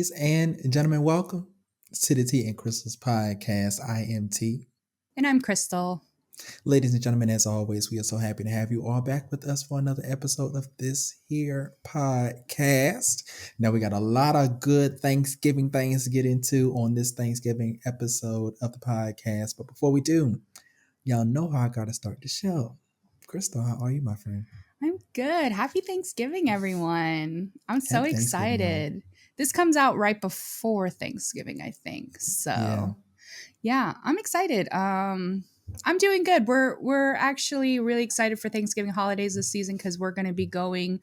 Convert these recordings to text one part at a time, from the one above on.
Ladies and gentlemen, welcome to the Tea and Crystals podcast. I am T. And I'm Crystal. Ladies and gentlemen, as always, we are so happy to have you all back with us for another episode of this here podcast. Now, we got a lot of good Thanksgiving things to get into on this Thanksgiving episode of the podcast. But before we do, y'all know how I got to start the show. Crystal, how are you, my friend? I'm good. Happy Thanksgiving, everyone. I'm so Happy Thanksgiving, y'all. excited. This comes out right before Thanksgiving, I think. Yeah. So, yeah, I'm excited. I'm doing good. We're actually really excited for Thanksgiving holidays this season because we're going to be going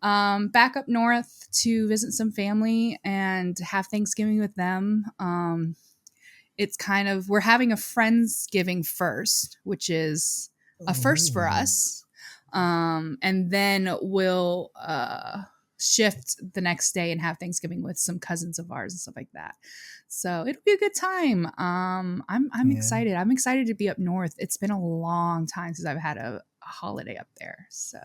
back up north to visit some family and have Thanksgiving with them. It's kind of we're having a Friendsgiving first, which is a first for us. And then we'll shift the next day and have Thanksgiving with some cousins of ours and stuff like that. So it'll be a good time. I'm excited. I'm excited to be up north. It's been a long time since I've had a holiday up there. So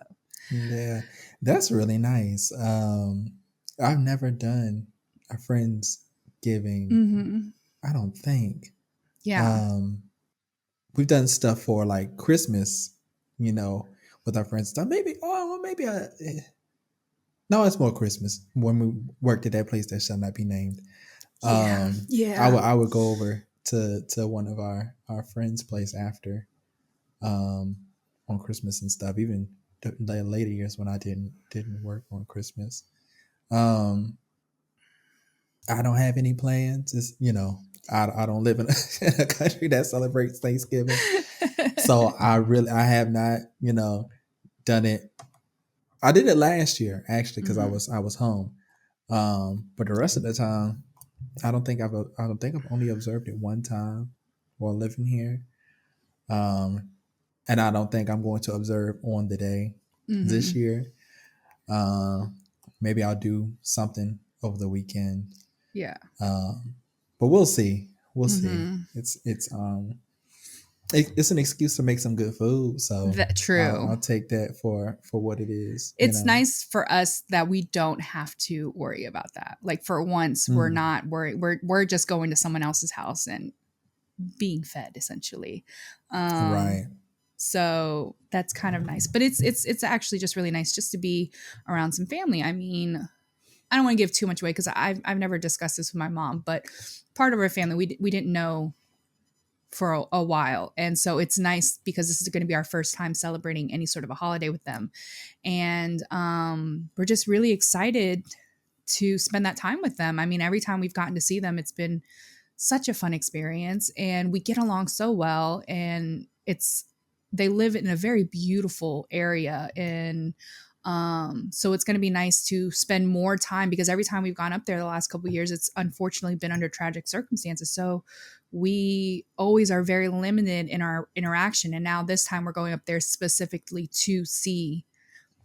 Yeah, that's really nice. I've never done a Friendsgiving. mm-hmm. I don't think. Yeah. We've done stuff for like Christmas, with our friends. Stuff. Maybe. No, it's more Christmas when we worked at that place that shall not be named. Yeah. I would go over to one of our friends' place after, on Christmas and stuff. Even the later years when I didn't work on Christmas. I don't have any plans. It's, I don't live in a country that celebrates Thanksgiving. So I have not, done it. I did it last year actually because I was home. But the rest of the time, I don't think I've only observed it one time while living here. And I don't think I'm going to observe on the day this year. Maybe I'll do something over the weekend. Yeah. But we'll see. We'll see. It's an excuse to make some good food. So true. I'll take that for what it is. It's nice for us that we don't have to worry about that. Like for once, we're not worried. We're just going to someone else's house and being fed essentially. Right. So that's kind of nice. But it's actually just really nice just to be around some family. I mean, I don't want to give too much away because I've never discussed this with my mom, but part of our family we didn't know for a while. And so it's nice because this is going to be our first time celebrating any sort of a holiday with them. And we're just really excited to spend that time with them. I mean, every time we've gotten to see them, it's been such a fun experience and we get along so well. And they live in a very beautiful area. And so it's going to be nice to spend more time because every time we've gone up there the last couple of years, it's unfortunately been under tragic circumstances. So we always are very limited in our interaction. And now this time we're going up there specifically to see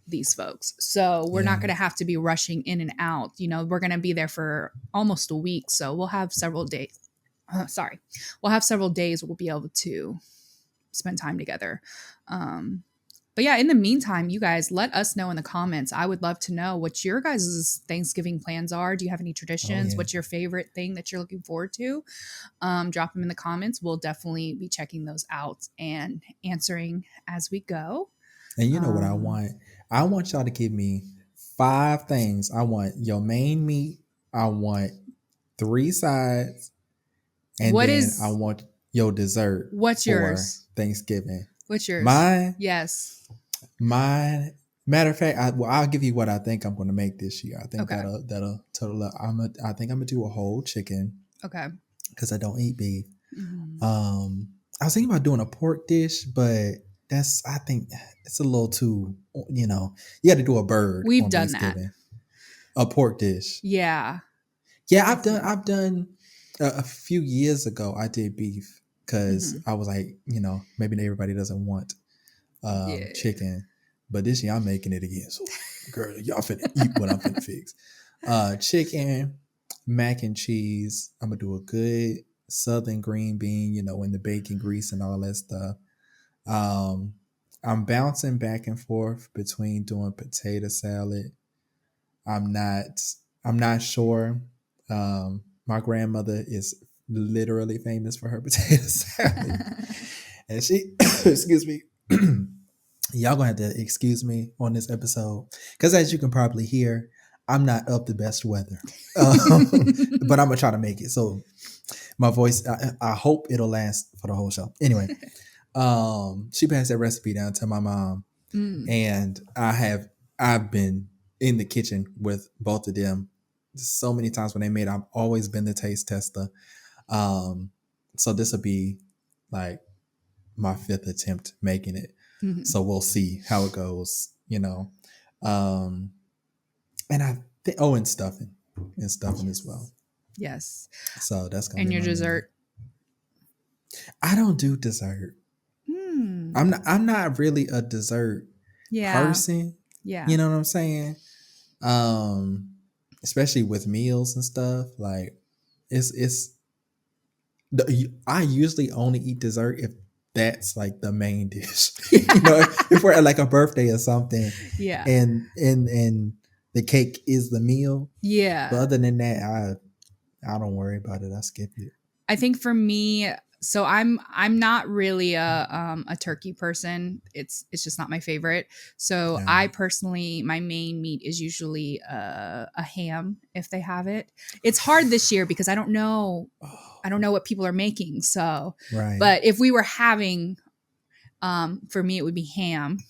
these folks. So we're not going to have to be rushing in and out. We're going to be there for almost a week. So we'll have several days. We'll have several days we'll be able to spend time together. But yeah, in the meantime, you guys let us know in the comments. I would love to know what your guys' Thanksgiving plans are. Do you have any traditions? What's your favorite thing that you're looking forward to? Drop them in the comments. We'll definitely be checking those out and answering as we go. And you know what I want? I want y'all to give me 5 things. I want your main meat. I want 3 sides. And I want your dessert. What's yours? Thanksgiving. What's yours? Mine? Yes. Mine. Matter of fact, I'll give you what I think I'm going to make this year. I think that'll total up. I think I'm going to do a whole chicken. Okay. Because I don't eat beef. I was thinking about doing a pork dish, but I think it's a little too, you got to do a bird. We've done that. A pork dish. Yeah. Yeah, I've done a few years ago. I did beef because I was like, maybe everybody doesn't want chicken, but this year I'm making it again. So, girl, y'all finna eat what I'm finna fix. Chicken, mac and cheese. I'm gonna do a good southern green bean, in the bacon grease and all that stuff. I'm bouncing back and forth between doing potato salad. I'm not sure My grandmother is literally famous for her potato salad. And she, excuse me, y'all gonna have to excuse me on this episode because as you can probably hear, I'm not of the best weather, but I'm gonna try to make it. So my voice, I hope it'll last for the whole show. Anyway, she passed that recipe down to my mom, and I've been in the kitchen with both of them so many times when they made. I've always been the taste tester. So this will be like my fifth attempt making it. So we'll see how it goes, and I think and stuffing as well. Yes. So that's gonna And be your my dessert. I don't do dessert. I'm not really a dessert person. Yeah. You know what I'm saying? Especially with meals and stuff. Like it's I usually only eat dessert if that's like the main dish. If we're at like a birthday or something, Yeah. and the cake is the meal. Yeah. But other than that, I don't worry about it. I skip it. I think for me, so I'm not really a turkey person. It's just not my favorite. So Yeah. I personally, my main meat is usually a ham if they have it. It's hard this year because I don't know what people are making. So, Right. But if we were having, for me, it would be ham.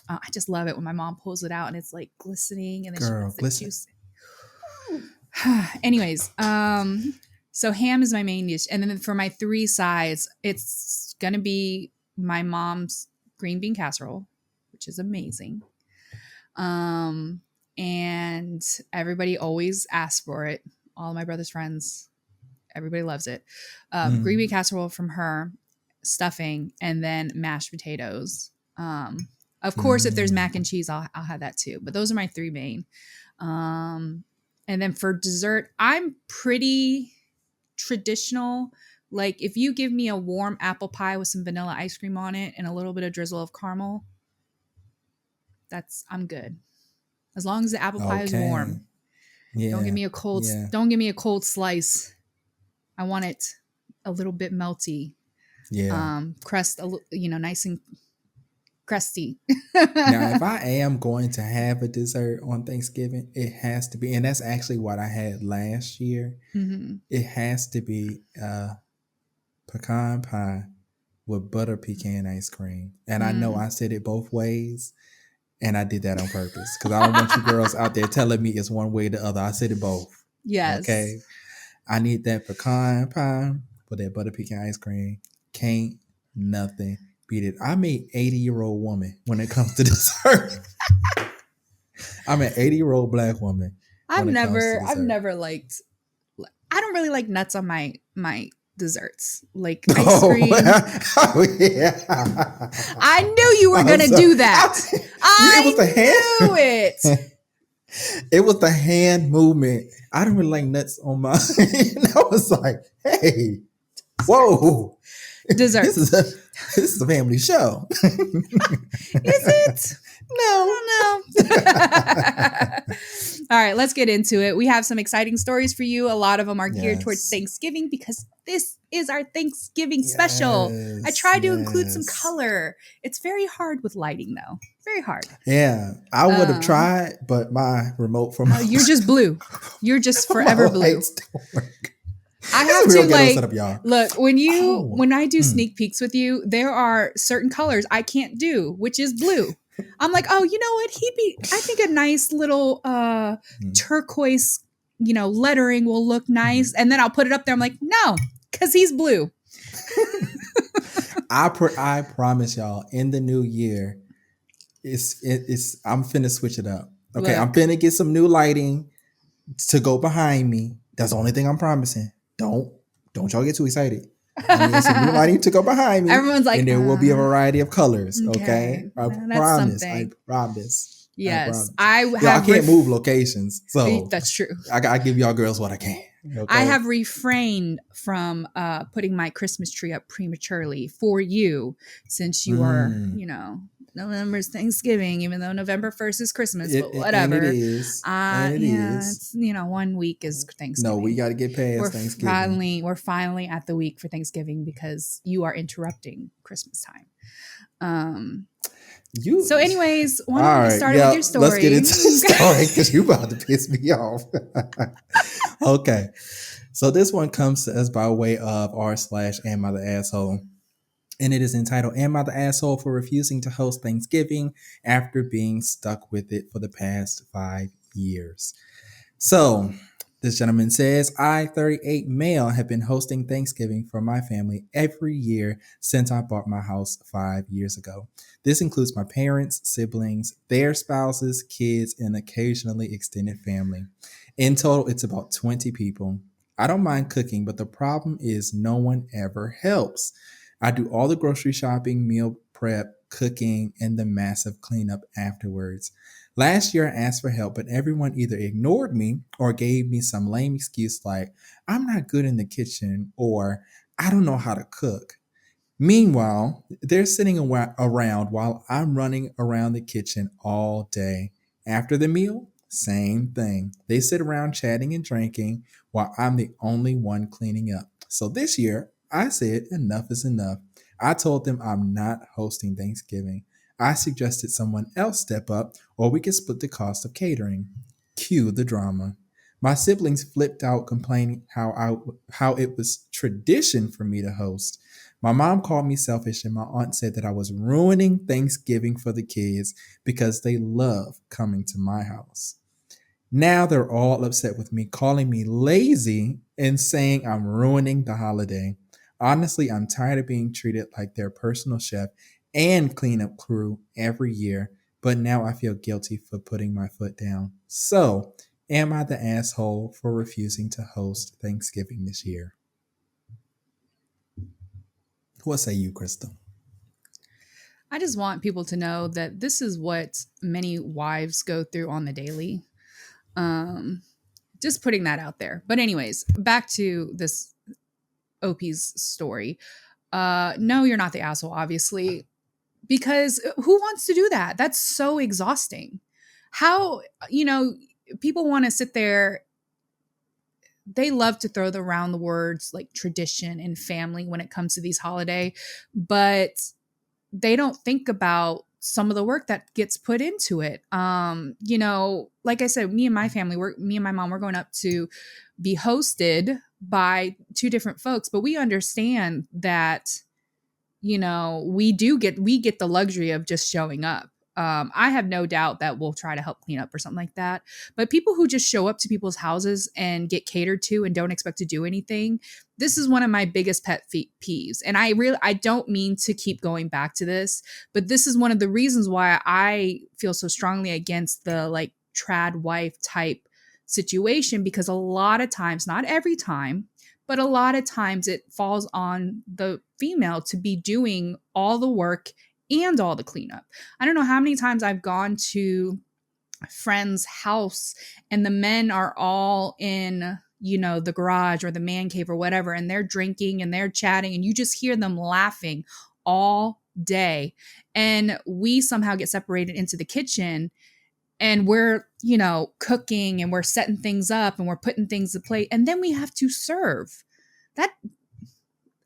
I just love it when my mom pulls it out and it's like glistening and then she puts the juice. Anyways, so ham is my main dish. And then for my 3 sides, it's going to be my mom's green bean casserole, which is amazing. And everybody always asks for it. All of my brother's friends, everybody loves it. Green bean casserole from her, stuffing, and then mashed potatoes. Of course, if there's mac and cheese, I'll have that too. But those are my 3 main. And then for dessert, I'm pretty traditional. Like if you give me a warm apple pie with some vanilla ice cream on it and a little bit of drizzle of caramel, I'm good. As long as the apple pie is warm. Yeah. Don't give me a cold. Yeah. Don't give me a cold slice. I want it a little bit melty. Yeah. Crust, nice and crusty. Now, if I am going to have a dessert on Thanksgiving, it has to be, and that's actually what I had last year. It has to be pecan pie with butter pecan ice cream. And I know I said it both ways, and I did that on purpose because I don't want you girls out there telling me it's one way or the other. I said it both. Yes. Okay. I need that pecan pie with that butter pecan ice cream. Can't nothing beat it. I'm an 80-year-old woman when it comes to dessert. I'm an 80-year-old Black woman. I've never liked. I don't really like nuts on my desserts, like ice cream. Oh yeah. I knew you were gonna do that. I knew it. It was the hand movement. I don't really like nuts on mine. I was like, hey, whoa. Dessert. This is a family show. Is it? No. All right, let's get into it. We have some exciting stories for you. A lot of them are geared towards Thanksgiving because this is our Thanksgiving special. I tried to include some color. It's very hard with lighting, though. Very hard. Yeah, I would have tried, but my remote from you're just blue. You're just forever blue. I have to look when I do sneak peeks with you, there are certain colors I can't do, which is blue. I'm like, oh, you know what? I think a nice little turquoise, lettering will look nice. And then I'll put it up there. I'm like, no, because he's blue. I promise y'all, in the new year, I'm finna switch it up. Okay, I'm finna get some new lighting to go behind me. That's the only thing I'm promising. Don't y'all get too excited. I need some new lighting to go behind me. Everyone's like, and there will be a variety of colors. Okay, I promise. Something. I promise. Yes, I can't move locations, so that's true. I give y'all girls what I can. Okay? I have refrained from putting my Christmas tree up prematurely for you, since you are, November's Thanksgiving, even though November 1st is Christmas, It, but and it whatever. is. And it Yeah, is. it's 1 week is No, we Thanksgiving. got to get past Thanksgiving. We're finally at the week for Thanksgiving because you are interrupting Christmas time. You So, anyways, why all don't we get right? started with Yeah, your let's get story? into the story because you about to piss me off. Okay, so this one comes to us by way of r/ am I the asshole, and it is entitled "Am I the asshole for refusing to host Thanksgiving after being stuck with it for the past 5 years?" So, this gentleman says, I, 38 male, have been hosting Thanksgiving for my family every year since I bought my house 5 years ago. This includes my parents, siblings, their spouses, kids, and occasionally extended family. In total, it's about 20 people. I don't mind cooking, but the problem is no one ever helps. I do all the grocery shopping, meal prep, cooking, and the massive cleanup afterwards. Last year, I asked for help, but everyone either ignored me or gave me some lame excuse like, I'm not good in the kitchen or I don't know how to cook. Meanwhile, they're sitting around while I'm running around the kitchen all day. After the meal, same thing. They sit around chatting and drinking while I'm the only one cleaning up. So this year, I said enough is enough. I told them I'm not hosting Thanksgiving. I suggested someone else step up or we could split the cost of catering. Cue the drama. My siblings flipped out complaining how it was tradition for me to host. My mom called me selfish, and my aunt said that I was ruining Thanksgiving for the kids because they love coming to my house. Now they're all upset with me, calling me lazy and saying I'm ruining the holiday. Honestly, I'm tired of being treated like their personal chef and cleanup crew every year, but now I feel guilty for putting my foot down. So, am I the asshole for refusing to host Thanksgiving this year? What say you, Crystal? I just want people to know that this is what many wives go through on the daily. Um, just putting that out there. But anyways, back to this OP's story. No, you're not the asshole, obviously, because who wants to do that? That's so exhausting. How, people want to sit there. They love to throw around the words like tradition and family when it comes to these holiday, but they don't think about some of the work that gets put into it. Like I said, me and my mom, we're going up to be hosted by two different folks, but we understand that, we get the luxury of just showing up. I have no doubt that we'll try to help clean up or something like that. But people who just show up to people's houses and get catered to and don't expect to do anything, this is one of my biggest pet peeves. And I don't mean to keep going back to this, but this is one of the reasons why I feel so strongly against the like trad wife type situation, because a lot of times, not every time, but a lot of times it falls on the female to be doing all the work and all the cleanup. I don't know how many times I've gone to a friend's house and the men are all in, the garage or the man cave or whatever, and they're drinking and they're chatting, and you just hear them laughing all day. And we somehow get separated into the kitchen and we're, cooking and we're setting things up and we're putting things to plate, and then we have to serve. That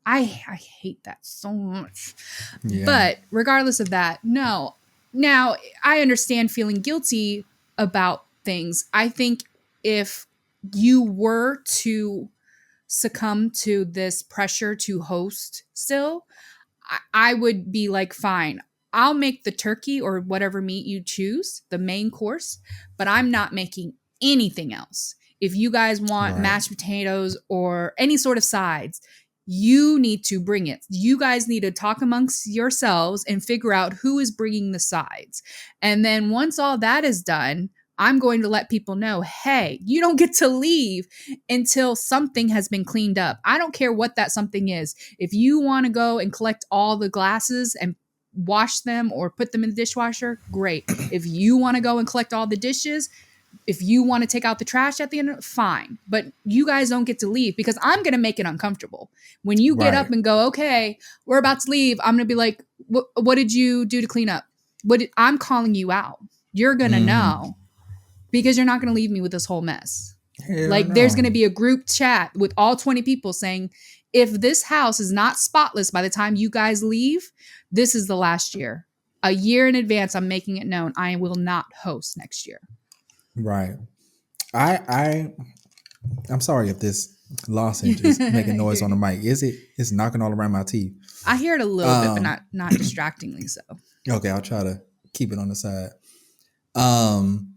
I hate that so much. Yeah. But regardless of that, no. Now, I understand feeling guilty about things. I think if you were to succumb to this pressure to host still, I would be like, fine, I'll make the turkey or whatever meat you choose, the main course, but I'm not making anything else. If you guys want Right. mashed potatoes or any sort of sides, you need to bring it. You guys need to talk amongst yourselves and figure out who is bringing the sides. And then once all that is done, I'm going to let people know, hey, you don't get to leave until something has been cleaned up. I don't care what that something is. If you want to go and collect all the glasses and wash them or put them in the dishwasher, great. If you want to go and collect all the dishes, if you want to take out the trash at the end, fine. But you guys don't get to leave because I'm going to make it uncomfortable. When you get up Right. and go, okay, we're about to leave, I'm going to be like, what did you do to clean up? But I'm calling you out. You're going to Mm-hmm. know because you're not going to leave me with this whole mess. Hell Like there's no. going to be a group chat with all 20 people saying, if this house is not spotless by the time you guys leave, this is the last year. A year in advance, I'm making it known I will not host next year. Right. I'm sorry if this lozenge is making noise on the mic. It's knocking all around my teeth. I hear it a little bit, but not distractingly so. Okay, I'll try to keep it on the side. I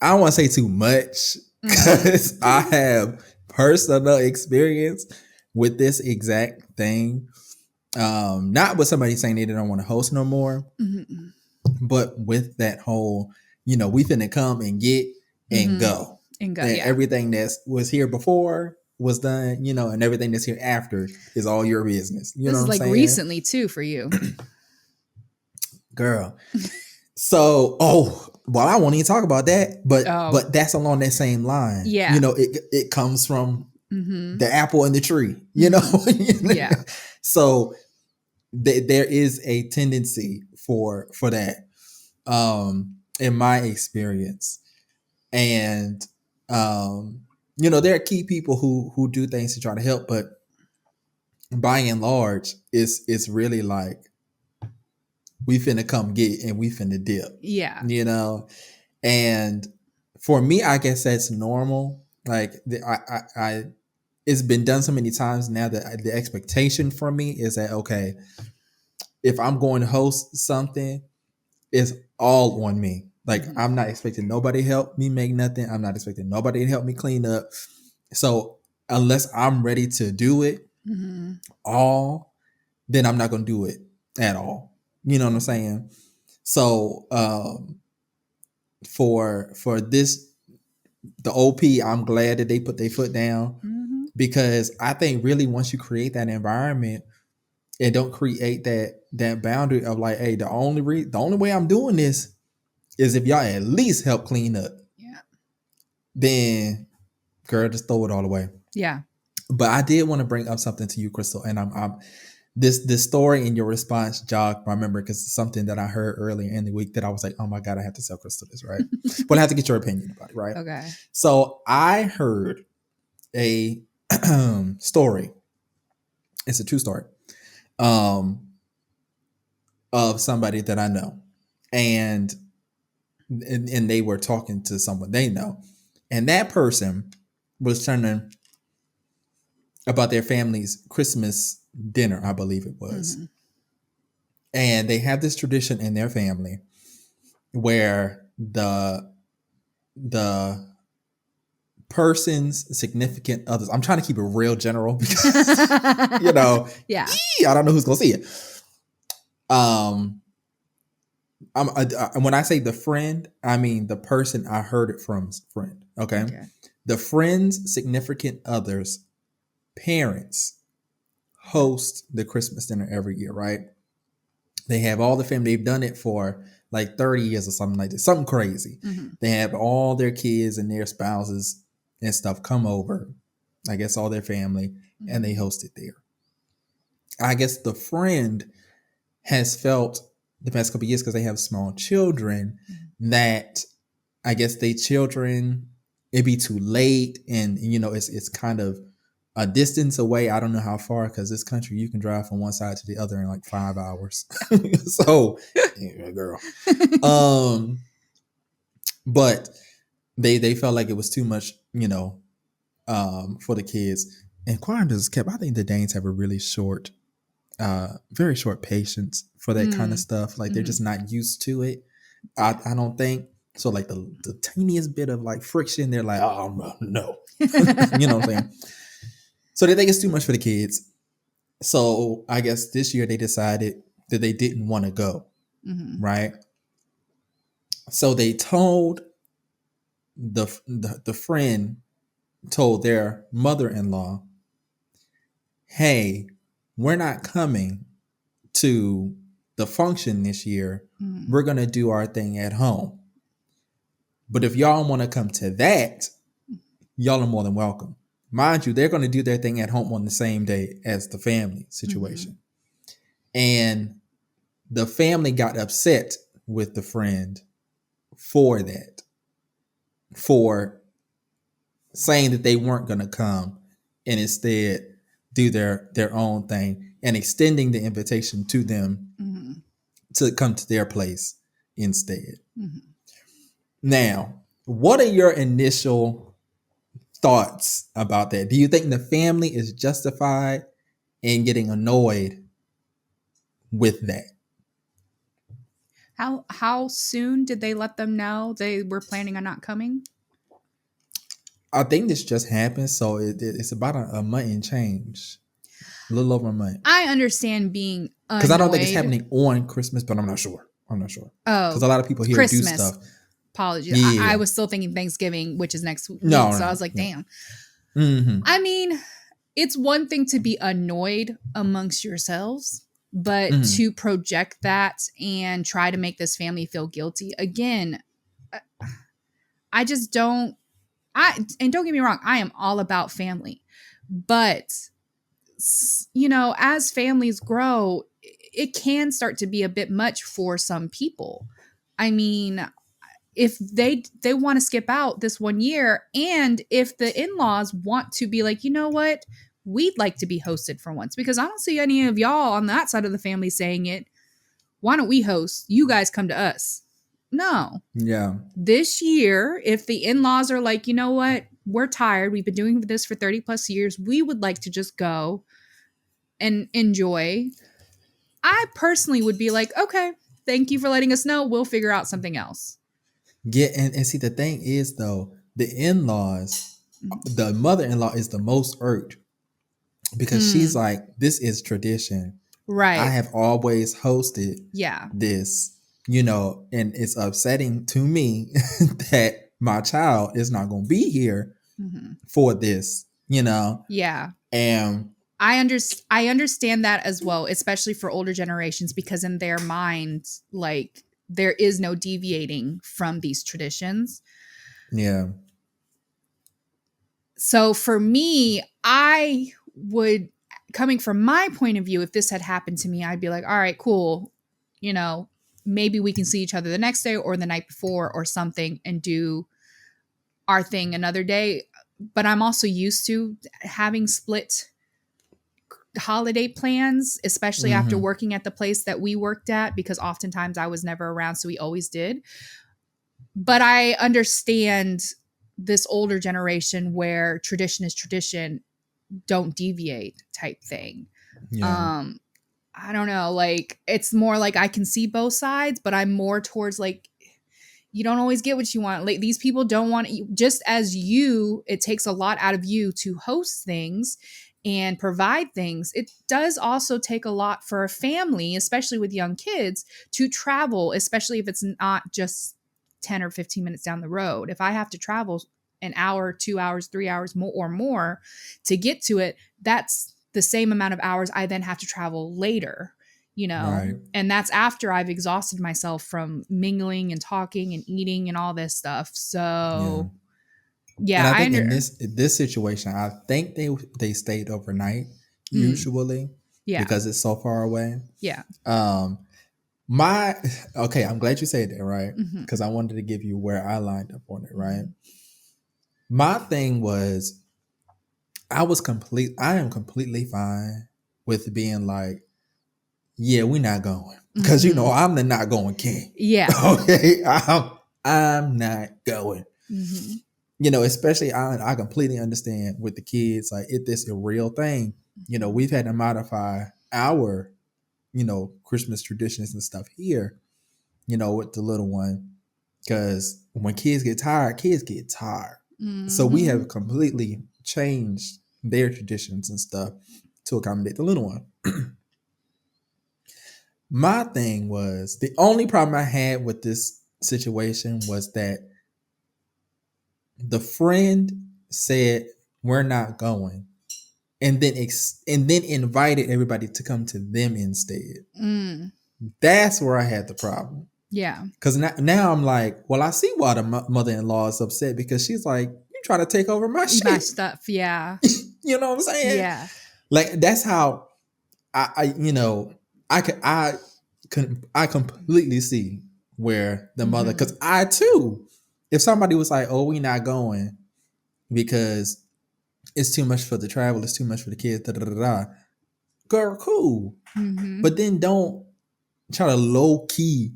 don't want to say too much because I have personal experience with this exact thing. Not with somebody saying they don't want to host no more, but with that whole, we finna come and get and go. And everything that was here before was done, and everything that's here after is all your business. You know what I'm saying? Recently too for you. Girl. So, well, I won't even talk about that, but that's along that same line. Yeah. It comes from the apple and the tree, Yeah. So there is a tendency for that, in my experience. And, there are key people who do things to try to help, but by and large, it's really like, we finna come get and we finna dip. Yeah. And for me, I guess that's normal. Like I it's been done so many times now that the expectation for me is that, okay, if I'm going to host something, it's all on me. Like I'm not expecting nobody to help me make nothing. I'm not expecting nobody to help me clean up. So unless I'm ready to do it all, then I'm not going to do it at all. You know what I'm saying? So for this, the OP, I'm glad that they put their foot down, because I think really once you create that environment and don't create that boundary of like, hey, the only way I'm doing this is if y'all at least help clean up. Yeah. Then, girl, just throw it all away. Yeah. But I did want to bring up something to you, Crystal, and I'm this story in your response jogged my memory because it's something that I heard earlier in the week that I was like, oh my God, I have to tell Crystal this, right? But I have to get your opinion about it, right? Okay. So I heard a story. It's a true story of somebody that I know. And they were talking to someone they know. And that person was telling about their family's Christmas dinner, I believe it was. And they have this tradition in their family where the person's significant others, I'm trying to keep it real general because, yeah, I don't know who's going to see it. When I say the friend, I mean the person I heard it from's friend. Okay. The friend's significant others' parents host the Christmas dinner every year, right? They have all the family. They've done it for like 30 years or something like this, something crazy. They have all their kids and their spouses and stuff come over, I guess all their family, and they host it there. I guess the friend has felt the past couple of years, because they have small children, that I guess they children, it'd be too late, and it's kind of a distance away. I don't know how far, because this country you can drive from one side to the other in like 5 hours. So, yeah, girl. But they felt like it was too much, for the kids. And Quanda's kept. I think the Danes have a really short, very short patience for that kind of stuff. Like they're just not used to it. I don't think so. Like the tiniest bit of like friction, they're like, oh no. You know what I'm saying? So they think it's too much for the kids. So I guess this year they decided that they didn't want to go. Right. So they told the friend told their mother-in-law, hey, we're not coming to the function this year. We're going to do our thing at home. But if y'all want to come to that, y'all are more than welcome. Mind you, they're going to do their thing at home on the same day as the family situation. And the family got upset with the friend for that, for saying that they weren't going to come and instead do their own thing, and extending the invitation to them to come to their place instead. Now, what are your initial thoughts about that? Do you think the family is justified in getting annoyed with that? How soon did they let them know they were planning on not coming? I think this just happened, so it's about a month and change, a little over a month. I understand being annoyed. Because I don't think it's happening on Christmas, but I'm not sure. Oh, because a lot of people here Christmas. do stuff. Apologies. Yeah. I was still thinking Thanksgiving, which is next week. No, so I was like, no. damn. Mm-hmm. I mean, it's one thing to be annoyed amongst yourselves, but to project that and try to make this family feel guilty, again, I just don't. And don't get me wrong, I am all about family, but you know, as families grow, it can start to be a bit much for some people. I mean, if they want to skip out this one year, and if the in-laws want to be like, you know what, we'd like to be hosted for once, because I don't see any of y'all on that side of the family saying it. Why don't we host? You guys come to us. No. Yeah. This year, if the in-laws are like, you know what, we're tired, we've been doing this for 30 plus years, we would like to just go and enjoy. I personally would be like, okay, thank you for letting us know. We'll figure out something else. Yeah, and see, the thing is, though, the in-laws, the mother-in-law is the most irked, because she's like, this is tradition. Right. I have always hosted this, you know, and it's upsetting to me that my child is not going to be here for this, you know? Yeah. And I understand that as well, especially for older generations, because in their minds, like, there is no deviating from these traditions. Yeah. So for me, I would, coming from my point of view, if this had happened to me, I'd be like, all right, cool. You know, maybe we can see each other the next day or the night before or something and do our thing another day. But I'm also used to having split holiday plans, especially after working at the place that we worked at, because oftentimes I was never around, so we always did. But I understand this older generation where tradition is tradition, don't deviate type thing. Yeah. I don't know, like, it's more like I can see both sides, but I'm more towards like, you don't always get what you want. Like, these people don't want you, just as you, it takes a lot out of you to host things and provide things. It does also take a lot for a family, especially with young kids, to travel, especially if it's not just 10 or 15 minutes down the road. If I have to travel an hour, 2 hours, 3 hours more to get to it, that's the same amount of hours I then have to travel later, you know? Right. And that's after I've exhausted myself from mingling and talking and eating and all this stuff. So yeah, and I think in this situation, I think they stayed overnight usually, because it's so far away. Yeah. I'm glad you said that, right? Because I wanted to give you where I lined up on it, right? My thing was, I am completely fine with being like, yeah, we're not going, because you know I'm the not going king. Yeah. Okay, I'm not going. You know, especially I completely understand with the kids, like, if this is a real thing, you know, we've had to modify our, you know, Christmas traditions and stuff here, you know, with the little one, because when kids get tired. So we have completely changed their traditions and stuff to accommodate the little one. My thing was, the only problem I had with this situation was that the friend said, we're not going, and then invited everybody to come to them instead. That's where I had the problem. Yeah. Because now I'm like, well, I see why the mother-in-law is upset, because she's like, you try to take over my shit. My stuff, yeah. You know what I'm saying? Yeah. Like, that's how I I completely see where the mother, because I too, if somebody was like, "Oh, we not going because it's too much for the travel, it's too much for the kids," da da da da. Girl, cool, but then don't try to low key.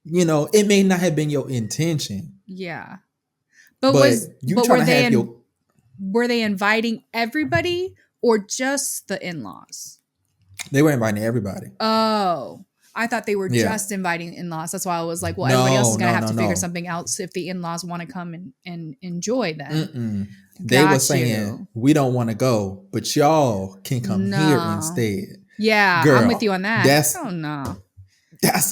It may not have been your intention, Yeah. But but you but try to have your. were they inviting everybody or just the in-laws? They were inviting everybody. Oh, I thought they were Yeah. just inviting in-laws. That's why I was like, well, everybody else No, is going to no, have no, to figure no. something else if the in-laws want to come and enjoy then. Mm-mm. They were Got saying, you. we don't want to go, but y'all can come here No. instead. Yeah, I'm with you Girl, on that. that's Oh, no.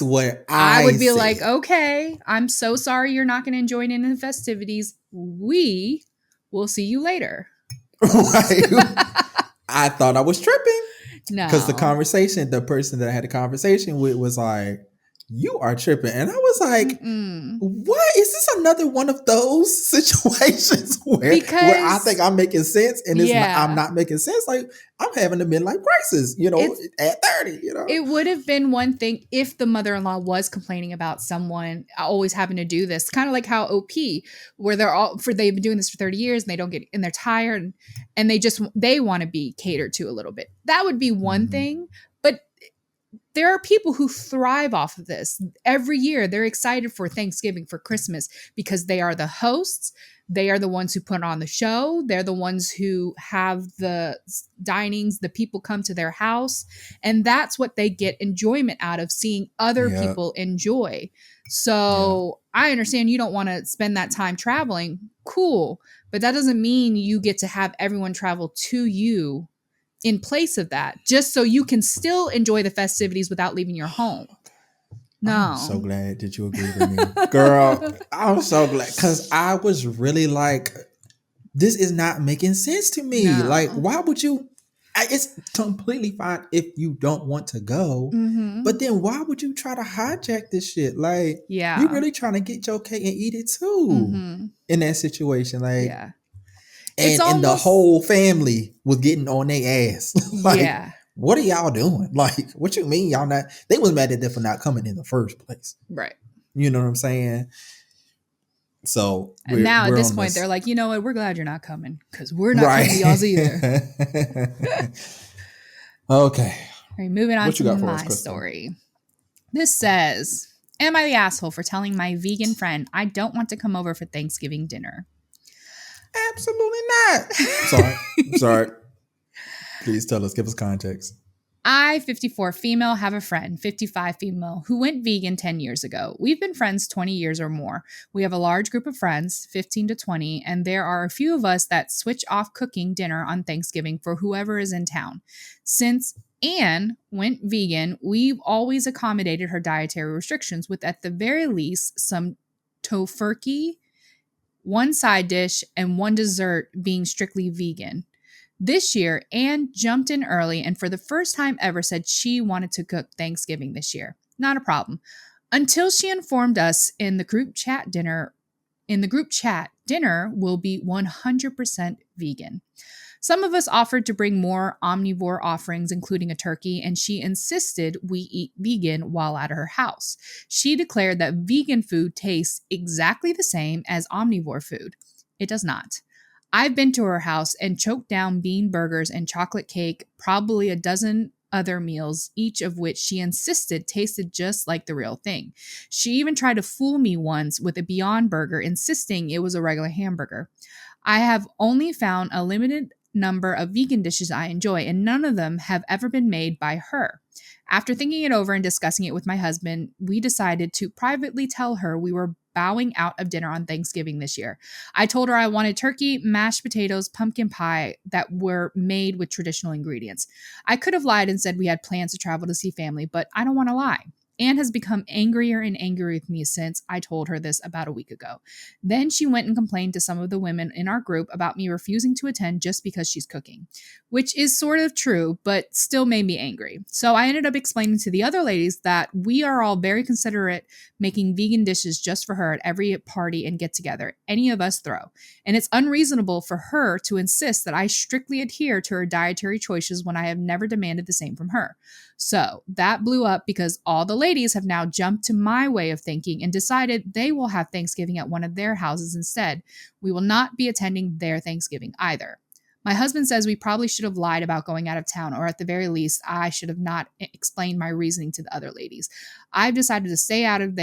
what I I would be said. like, okay, I'm so sorry you're not going to join in the festivities. We will see you later. Right? I thought I was tripping. No. Because the person that I had a conversation with was like, you are tripping. And I was like, what? Is this another one of those situations where I think I'm making sense and I'm not making sense? Like, I'm having a midlife crisis, at 30, It would have been one thing if the mother-in-law was complaining about someone always having to do this. Kind of like how OP, where they've been doing this for 30 years and they don't get, and they're tired and they want to be catered to a little bit. That would be one thing. But there are people who thrive off of this. Every year, they're excited for Thanksgiving, for Christmas, because they are the hosts. They are the ones who put on the show. They're the ones who have the dinings. The people come to their house. And that's what they get enjoyment out of, seeing other people enjoy. So I understand you don't want to spend that time traveling. Cool. But that doesn't mean you get to have everyone travel to you in place of that, just so you can still enjoy the festivities without leaving your home. No. I'm so glad that you agree with me. Girl, I'm so glad, because I was really like, this is not making sense to me. No. Like, why would you? It's completely fine if you don't want to go, but then why would you try to hijack this shit? Like, you're really trying to get your cake and eat it too in that situation. Like, and the whole family was getting on their ass. Like, what are y'all doing? Like, what you mean y'all not? They was mad at them for not coming in the first place. Right. You know what I'm saying? So now at this point, they're like, you know what? We're glad you're not coming, because we're not coming to y'all's either. Okay. All right, moving on to my story. This says, am I the asshole for telling my vegan friend I don't want to come over for Thanksgiving dinner? Absolutely not. Sorry. Please tell us. Give us context. I, 54 female, have a friend, 55 female, who went vegan 10 years ago. We've been friends 20 years or more. We have a large group of friends, 15 to 20, and there are a few of us that switch off cooking dinner on Thanksgiving for whoever is in town. Since Anne went vegan, we've always accommodated her dietary restrictions with, at the very least, some tofurkey, one side dish, and one dessert being strictly vegan. This year, Anne jumped in early and for the first time ever said she wanted to cook Thanksgiving this year. Not a problem. Until she informed us in the group chat, dinner will be 100% vegan. Some of us offered to bring more omnivore offerings, including a turkey, and she insisted we eat vegan while at her house. She declared that vegan food tastes exactly the same as omnivore food. It does not. I've been to her house and choked down bean burgers and chocolate cake, probably a dozen other meals, each of which she insisted tasted just like the real thing. She even tried to fool me once with a Beyond Burger, insisting it was a regular hamburger. I have only found a limited number of vegan dishes I enjoy, and none of them have ever been made by her. After thinking it over and discussing it with my husband, we decided to privately tell her we were bowing out of dinner on Thanksgiving this year. I told her I wanted turkey, mashed potatoes, pumpkin pie that were made with traditional ingredients. I could have lied and said we had plans to travel to see family, but I don't want to lie. Anne has become angrier and angrier with me since I told her this about a week ago. Then she went and complained to some of the women in our group about me refusing to attend just because she's cooking, which is sort of true, but still made me angry. So I ended up explaining to the other ladies that we are all very considerate, making vegan dishes just for her at every party and get together any of us throw. And it's unreasonable for her to insist that I strictly adhere to her dietary choices when I have never demanded the same from her. So that blew up because all the ladies have now jumped to my way of thinking and decided they will have Thanksgiving at one of their houses instead. We will not be attending their Thanksgiving either. My husband says we probably should have lied about going out of town, or at the very least, I should have not explained my reasoning to the other ladies. I've decided to stay out of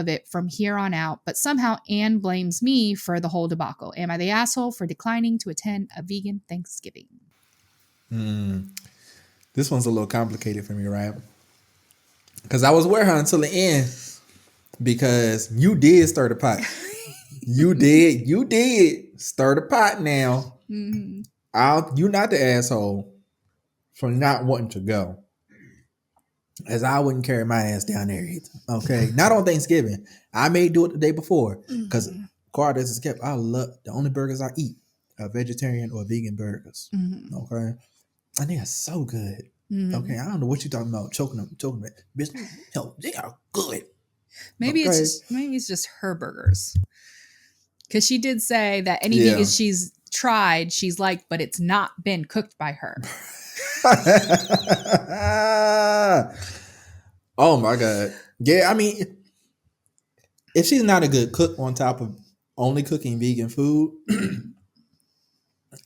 it from here on out, but somehow Anne blames me for the whole debacle. Am I the asshole for declining to attend a vegan Thanksgiving? This one's a little complicated for me, right? Because I was with her until the end. Because you did stir the pot. You did stir the pot now. Mm-hmm. You're not the asshole for not wanting to go. As I wouldn't carry my ass down there either. Okay. Not on Thanksgiving. I may do it the day before. Because Carter is kept. I love the only burgers I eat are vegetarian or vegan burgers. Mm-hmm. Okay. And they are so good. Mm-hmm. Okay. I don't know what you're talking about. Choking them. Bitch, no, they are good. Maybe it's just her burgers. Because she did say that any vegans she's tried, she's like, but it's not been cooked by her. Oh my God. Yeah, I mean, if she's not a good cook on top of only cooking vegan food,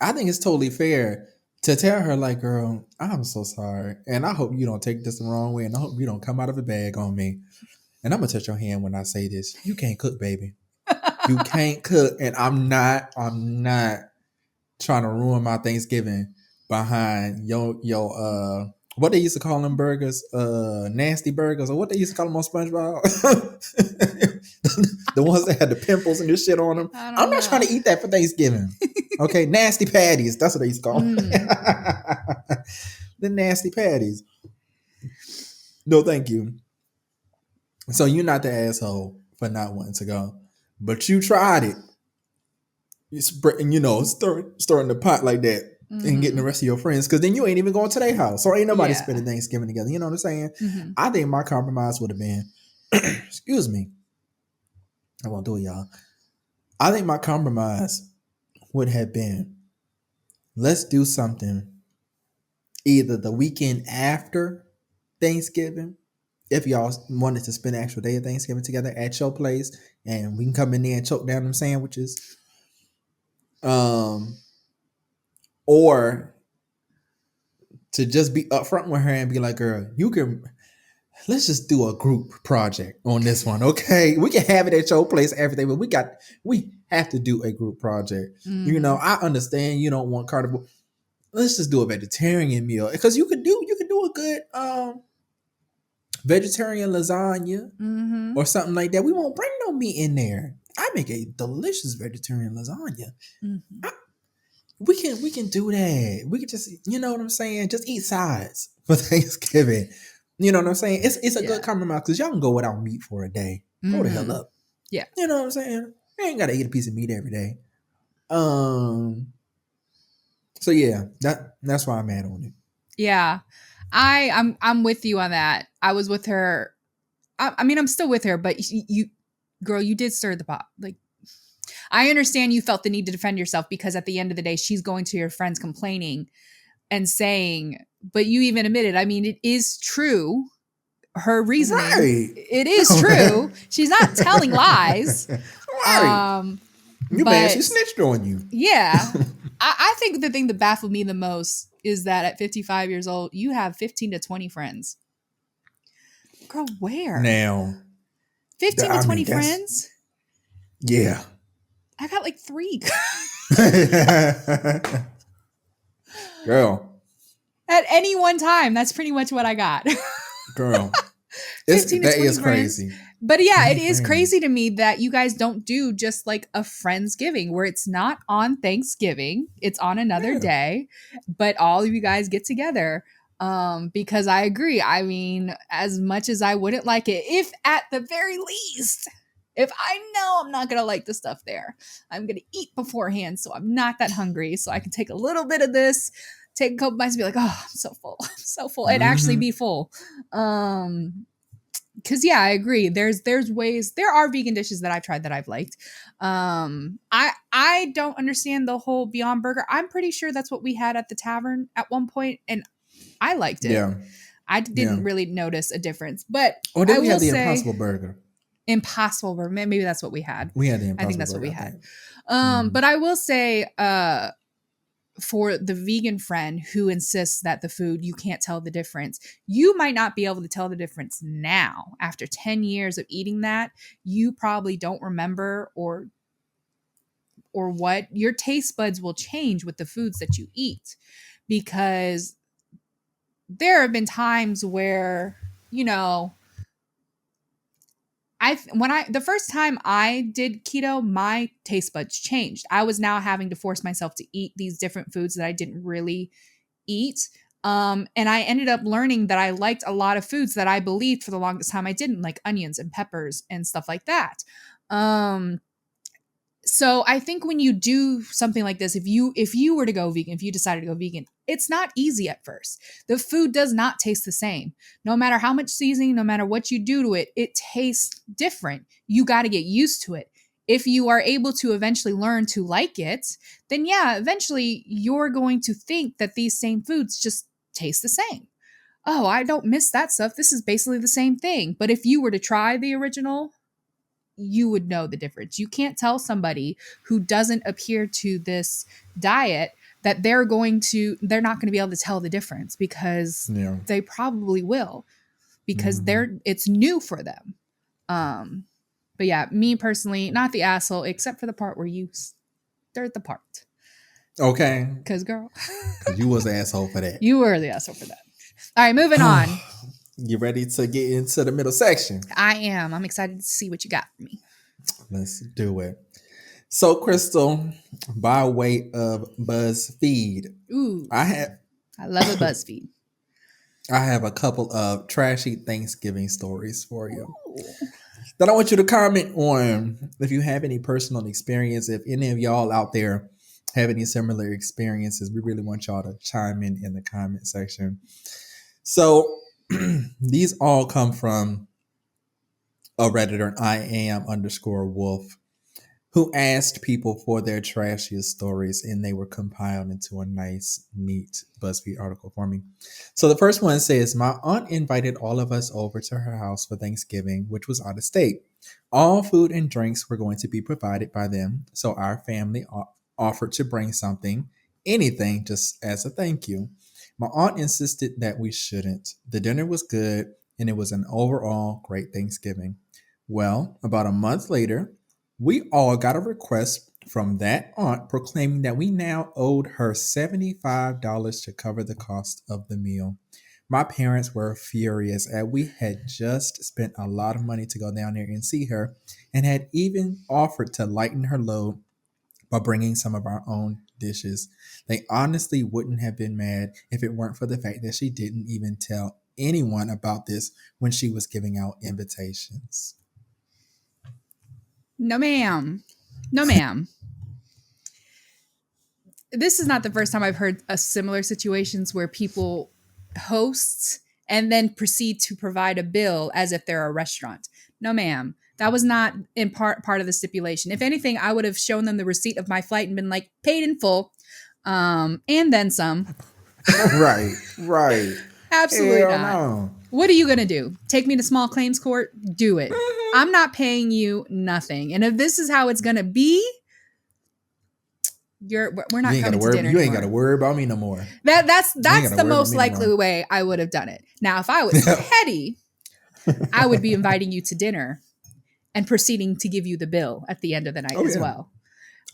I think it's totally fair to tell her, like, girl, I'm so sorry. And I hope you don't take this the wrong way. And I hope you don't come out of a bag on me. And I'm going to touch your hand when I say this. You can't cook, baby. You can't cook. And I'm not trying to ruin my Thanksgiving behind your what they used to call them burgers, nasty burgers, or what they used to call them on SpongeBob. The ones that had the pimples and this shit on them. I'm not trying to eat that for Thanksgiving. Okay, nasty patties. That's what they used to call them. The nasty patties. No, thank you. So you're not the asshole for not wanting to go, but you tried it. You know, stirring the pot like that and getting the rest of your friends, because then you ain't even going to their house. So ain't nobody spending Thanksgiving together. You know what I'm saying? Mm-hmm. I think my compromise would have been, excuse me, I won't do it, y'all. I think my compromise would have been, let's do something either the weekend after Thanksgiving, if y'all wanted to spend an actual day of Thanksgiving together at your place, and we can come in there and choke down them sandwiches. Or to just be upfront with her and be like, girl, let's just do a group project on this one. Okay. We can have it at your place, everything, but we have to do a group project. You know, I understand you don't want carnivore. Let's just do a vegetarian meal, because you could do a good, vegetarian lasagna or something like that. We won't bring no meat in there. I make a delicious vegetarian lasagna. We can do that. We can just, you know what I'm saying? Just eat sides for Thanksgiving. You know what I'm saying? It's a good compromise, because y'all can go without meat for a day. Go the hell up. Yeah. You know what I'm saying? You ain't gotta eat a piece of meat every day. So yeah, that's why I'm mad on it. Yeah. I'm with you on that. I was with her. I mean, I'm still with her, but you did stir the pot. Like, I understand you felt the need to defend yourself, because at the end of the day, she's going to your friends complaining and saying, but you even admitted, I mean, it is true. Her reasoning, It is true. She's not telling lies. Right. You mad she snitched on you. Yeah. I think the thing that baffled me the most is that at 55 years old, you have 15 to 20 friends. Girl, where? Now. 15 to 20 friends? Yeah. I got like 3. Girl. At any one time, that's pretty much what I got. Girl. 15 to 20 is crazy. But yeah, it is crazy to me that you guys don't do just like a Friendsgiving, where it's not on Thanksgiving, it's on another day, but all of you guys get together. Because I agree. I mean, as much as I wouldn't like it, if at the very least, if I know I'm not going to like the stuff there, I'm going to eat beforehand, so I'm not that hungry, so I can take a little bit of this, take a couple bites and be like, oh, I'm so full. I'm so full. And actually be full. Because yeah, I agree. There's ways. There are vegan dishes that I've tried that I've liked. I don't understand the whole Beyond Burger. I'm pretty sure that's what we had at the tavern at one point, and I liked it. I Yeah. didn't really notice a difference. But Or I then we will had the say Impossible Burger. Impossible Burger. Maybe that's what we had. We had the I think Impossible that's what Burger, we I had. think. But I will say, for the vegan friend who insists that the food, you can't tell the difference, you might not be able to tell the difference now. After 10 years of eating that, you probably don't remember or what your taste buds will change with the foods that you eat, because there have been times where, you know, the first time I did keto, my taste buds changed. I was now having to force myself to eat these different foods that I didn't really eat. And I ended up learning that I liked a lot of foods that I believed for the longest time I didn't, like onions and peppers and stuff like that. So I think when you do something like this, if you were to go vegan, if you decided to go vegan, it's not easy at first. The food does not taste the same. No matter how much seasoning, no matter what you do to it, it tastes different. You got to get used to it. If you are able to eventually learn to like it, then yeah, eventually you're going to think that these same foods just taste the same. Oh, I don't miss that stuff. This is basically the same thing. But if you were to try the original, you would know the difference. You can't tell somebody who doesn't adhere to this diet that they're not going to be able to tell the difference, because they probably will, because it's new for them. But yeah, me personally, not the asshole, except for the part where you stirred the part. Okay. Because girl, you was the asshole for that. You were the asshole for that. All right, moving on. You ready to get into the middle section? I am. I'm excited to see what you got for me. Let's do it. So, Crystal, by way of BuzzFeed, ooh, I love a BuzzFeed. I have a couple of trashy Thanksgiving stories for you that I want you to comment on. If you have any personal experience, if any of y'all out there have any similar experiences, we really want y'all to chime in the comment section. So these all come from a Redditor, IAM_wolf, who asked people for their trashiest stories, and they were compiled into a nice, neat BuzzFeed article for me. So the first one says, my aunt invited all of us over to her house for Thanksgiving, which was out of state. All food and drinks were going to be provided by them, so our family offered to bring something, anything, just as a thank you. My aunt insisted that we shouldn't. The dinner was good, and it was an overall great Thanksgiving. Well, about a month later, we all got a request from that aunt proclaiming that we now owed her $75 to cover the cost of the meal. My parents were furious, as we had just spent a lot of money to go down there and see her, and had even offered to lighten her load by bringing some of our own dishes. They honestly wouldn't have been mad if it weren't for the fact that she didn't even tell anyone about this when she was giving out invitations. No, ma'am. No, ma'am. This is not the first time I've heard of similar situations where people host and then proceed to provide a bill as if they're a restaurant. No, ma'am. That was not in part of the stipulation. If anything, I would have shown them the receipt of my flight and been like, paid in full, and then some. Right. Absolutely Hell not. No. What are you going to do? Take me to small claims court? Do it. I'm not paying you nothing. And if this is how it's going to be, we're not coming to dinner. You ain't got to worry about me no more. That's the most likely way I would have done it. Now, if I was petty, I would be inviting you to dinner and proceeding to give you the bill at the end of the night as well.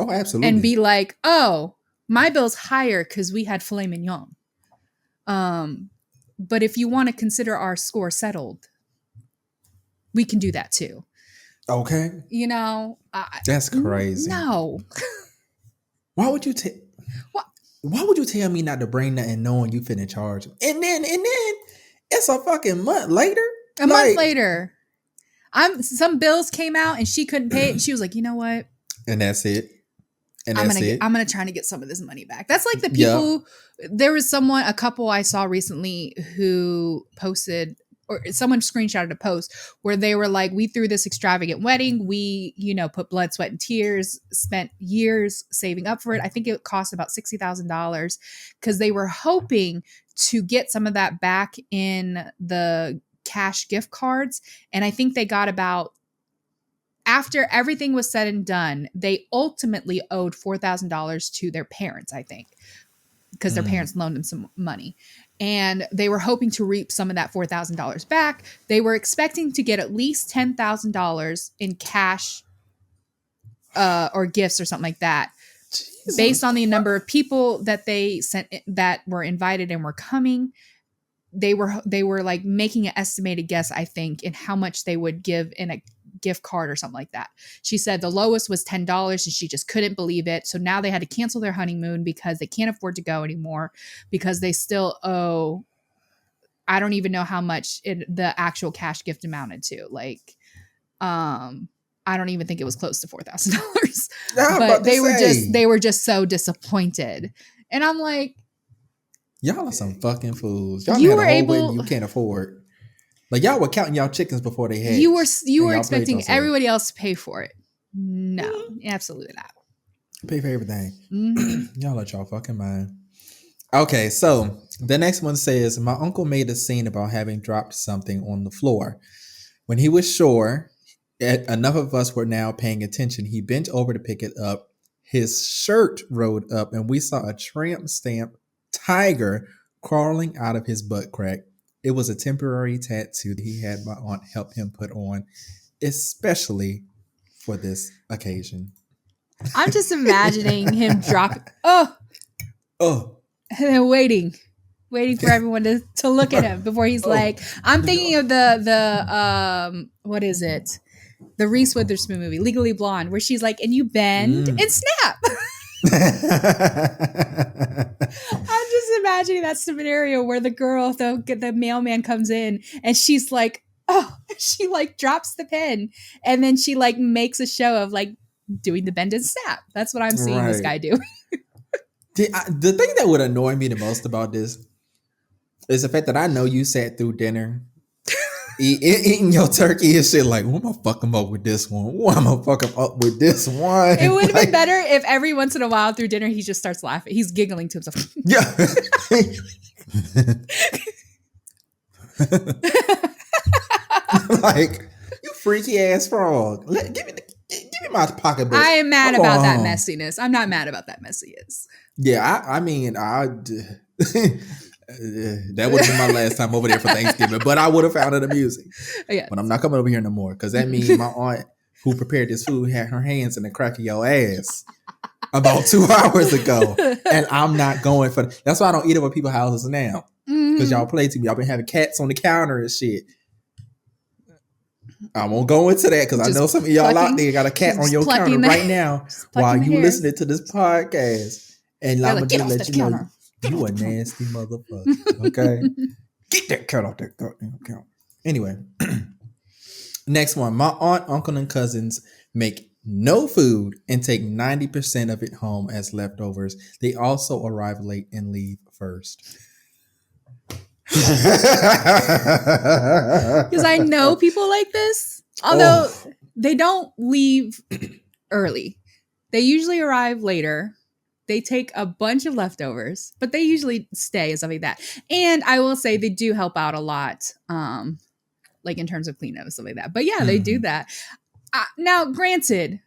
Oh, absolutely. And be like, oh, my bill's higher because we had filet mignon. But if you want to consider our score settled, we can do that too. Okay. You know, that's crazy. No. Why would you tell me not to bring nothing knowing you finna charge? And then it's a fucking month later. Month later. Some bills came out and she couldn't pay it, and she was like, you know what? And that's it. And I'm gonna try to get some of this money back. That's like the people. There was a couple I saw recently who posted or someone screenshotted a post where they were like, we threw this extravagant wedding. We, put blood, sweat, and tears, spent years saving up for it. I think it cost about $60,000 because they were hoping to get some of that back in the cash gift cards. And I think they got about, after everything was said and done, they ultimately owed $4,000 to their parents, I think, because their parents loaned them some money. And they were hoping to reap some of that $4,000 back. They were expecting to get at least $10,000 in cash or gifts or something like that, based on the number of people that they sent that were invited and were coming. They were like making an estimated guess, I think, in how much they would give in a gift card or something like that. She said the lowest was $10 and she just couldn't believe it. So now they had to cancel their honeymoon because they can't afford to go anymore because they still owe, I don't even know how much the actual cash gift amounted to. Like, I don't even think it was close to $4,000. But they were just so disappointed. And I'm like, y'all are some fucking fools. Y'all had a whole wedding you can't afford. Like, y'all were counting y'all chickens before they hatched. You were expecting everybody else to pay for it. No, absolutely not. Pay for everything. Y'all let y'all fucking mind. Okay, so the next one says, my uncle made a scene about having dropped something on the floor. When he was sure enough of us were now paying attention, he bent over to pick it up. His shirt rolled up and we saw a tramp stamp tiger crawling out of his butt crack. It was a temporary tattoo that he had my aunt help him put on, especially for this occasion. I'm just imagining him dropping. Oh, and then waiting for everyone to look at him before he's like. I'm thinking of the what is it? The Reese Witherspoon movie, Legally Blonde, where she's like, and you bend and snap. I'm just imagining that scenario where the mailman comes in and she's like, she like drops the pen and then she like makes a show of like doing the bend and snap. That's what I'm seeing this guy do. The thing that would annoy me the most about this is the fact that I know you sat through dinner eating your turkey and shit like, I'm gonna fuck him up with this one. I'm gonna fuck him up with this one. It would have been better if every once in a while through dinner he just starts laughing. He's giggling to himself. Yeah. Like, you freaky ass frog. Give me my pocketbook. I am mad about that messiness. I'm not mad about that messiness. Yeah, I mean, that would have been my last time over there for Thanksgiving, but I would have found it amusing. Yeah. But I'm not coming over here no more because that means my aunt who prepared this food had her hands in the crack of your ass about 2 hours ago, and I'm not going for that. That's why I don't eat over people's houses now because y'all play too. Y'all been having cats on the counter and shit. I won't go into that because I know some of y'all out there got a cat on your counter right now while you listening to this podcast, and I'm gonna just let you know. You a nasty motherfucker, okay? Get that cat off that goddamn counter. Anyway, next one. My aunt, uncle, and cousins make no food and take 90% of it home as leftovers. They also arrive late and leave first. Because I know people like this, although they don't leave early. They usually arrive later. They take a bunch of leftovers, but they usually stay and stuff like that. And I will say they do help out a lot, like in terms of cleanup and stuff like that. But yeah, they do that. Now, granted,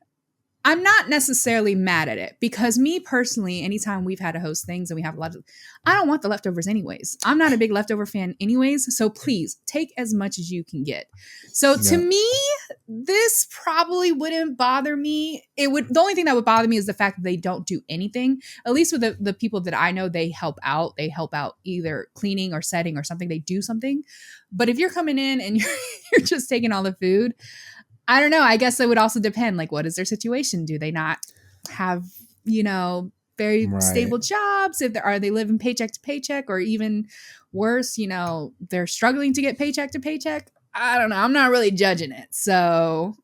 I'm not necessarily mad at it because me personally, anytime we've had to host things and we have a lot of, I don't want the leftovers anyways. I'm not a big leftover fan anyways. So please take as much as you can get. So to me, this probably wouldn't bother me. The only thing that would bother me is the fact that they don't do anything. At least with the people that I know, they help out. They help out either cleaning or setting or something. They do something. But if you're coming in and you're just taking all the food, I don't know. I guess it would also depend. Like, what is their situation? Do they not have, very stable jobs? Are they living paycheck to paycheck, or even worse, they're struggling to get paycheck to paycheck? I don't know. I'm not really judging it. So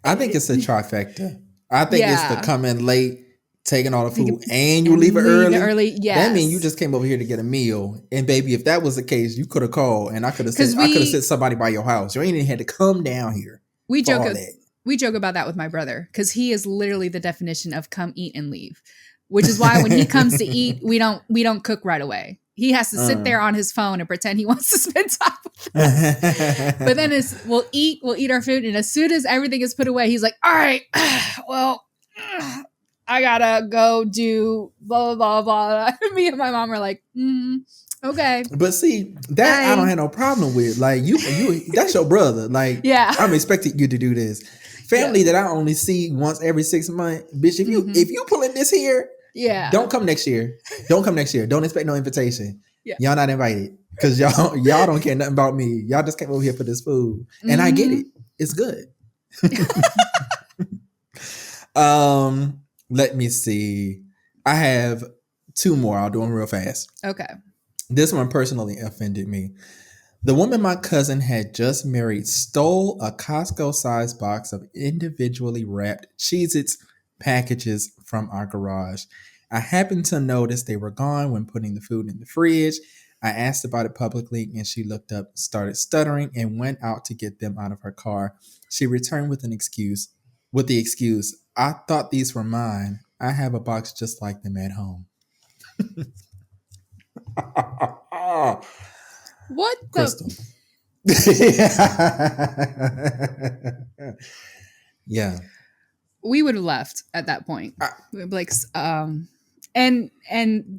I think it's a trifecta. I think it's the come in late, taking all the food and you leave it early. Yes. That means you just came over here to get a meal. And baby, if that was the case, you could have called and I could have sent somebody by your house. You ain't even had to come down here. We joke about that with my brother because he is literally the definition of come eat and leave, which is why when he comes to eat, we don't cook right away. He has to sit there on his phone and pretend he wants to spend time with us. But then we'll eat our food. And as soon as everything is put away, he's like, all right, well, I gotta go do blah, blah, blah, blah. Me and my mom are like, okay. But see, that I don't have no problem with. Like you that's your brother. Like, yeah. I'm expecting you to do this. Family that I only see once every 6 months. Bitch, if you pulling this here, don't come next year. Don't come next year. Don't expect no invitation. Yeah. Y'all not invited. Because y'all don't care nothing about me. Y'all just came over here for this food. And I get it. It's good. Let me see. I have 2 more. I'll do them real fast. Okay. This one personally offended me. The woman my cousin had just married stole a Costco-sized box of individually wrapped Cheez-Its packages from our garage. I happened to notice they were gone when putting the food in the fridge. I asked about it publicly and she looked up, started stuttering, and went out to get them out of her car. She returned with the excuse, I thought these were mine. I have a box just like them at home. What Crystal. Yeah. We would have left at that point. Like, and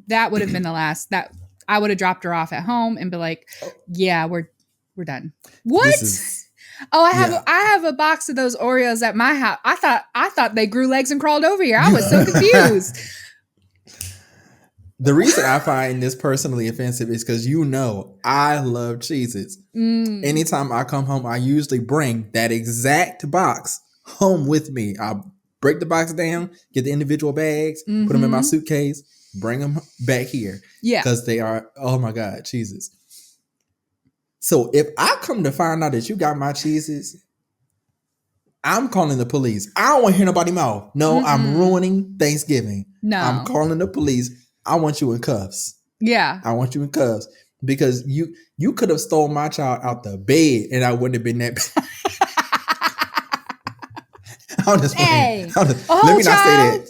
that would have been the last that I would have dropped her off at home and be like, yeah, we're done. What? I have a box of those Oreos at my house. I thought they grew legs and crawled over here. I was so confused. The reason I find this personally offensive is because I love Cheez-Its. Anytime I come home, I usually bring that exact box home with me. I break the box down, get the individual bags, put them in my suitcase, bring them back here. Yeah. Because they are, oh my God, Cheez-Its. So if I come to find out that you got my Cheez-Its, I'm calling the police. I don't want to hear nobody mouth. No, I'm ruining Thanksgiving. No. I'm calling the police. I want you in cuffs. Yeah. I want you in cuffs. Because you could have stole my child out the bed and I wouldn't have been that bad. I'm just playing. Let me not say that.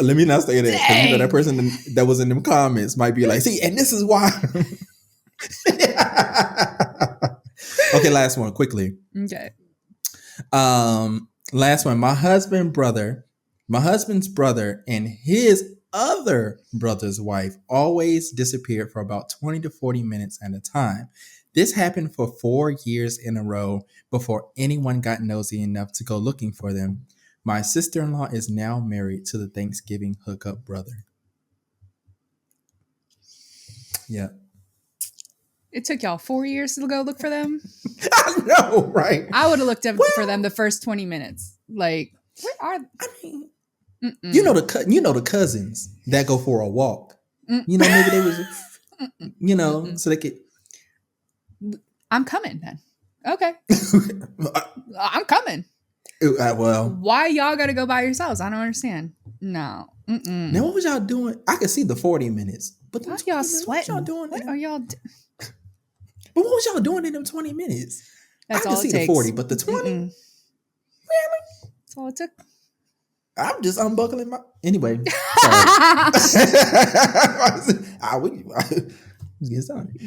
Let me not say that. Because that person that was in them comments might be like, see, and this is why. Okay, last one, quickly. Okay. Last one. My husband's brother and his other brother's wife always disappeared for about 20 to 40 minutes at a time. This happened for 4 years in a row before anyone got nosy enough to go looking for them. My sister-in-law is now married to the Thanksgiving hookup brother. Yeah. It took y'all 4 years to go look for them? I know, right? I would have looked up for them the first 20 minutes. Like, where are they? I mean, you know the cousins that go for a walk. You know, maybe they was, so they could. I'm coming then. Okay. I'm coming. Well, why y'all got to go by yourselves? I don't understand. No. Now, what was y'all doing? I could see the 40 minutes, but why y'all sweating? What y'all doing? What are y'all? But what was y'all doing in them 20 minutes? That's I all could it see takes. the 40, but the 20, really? That's all it took. I'm just unbuckling my. Anyway, get started.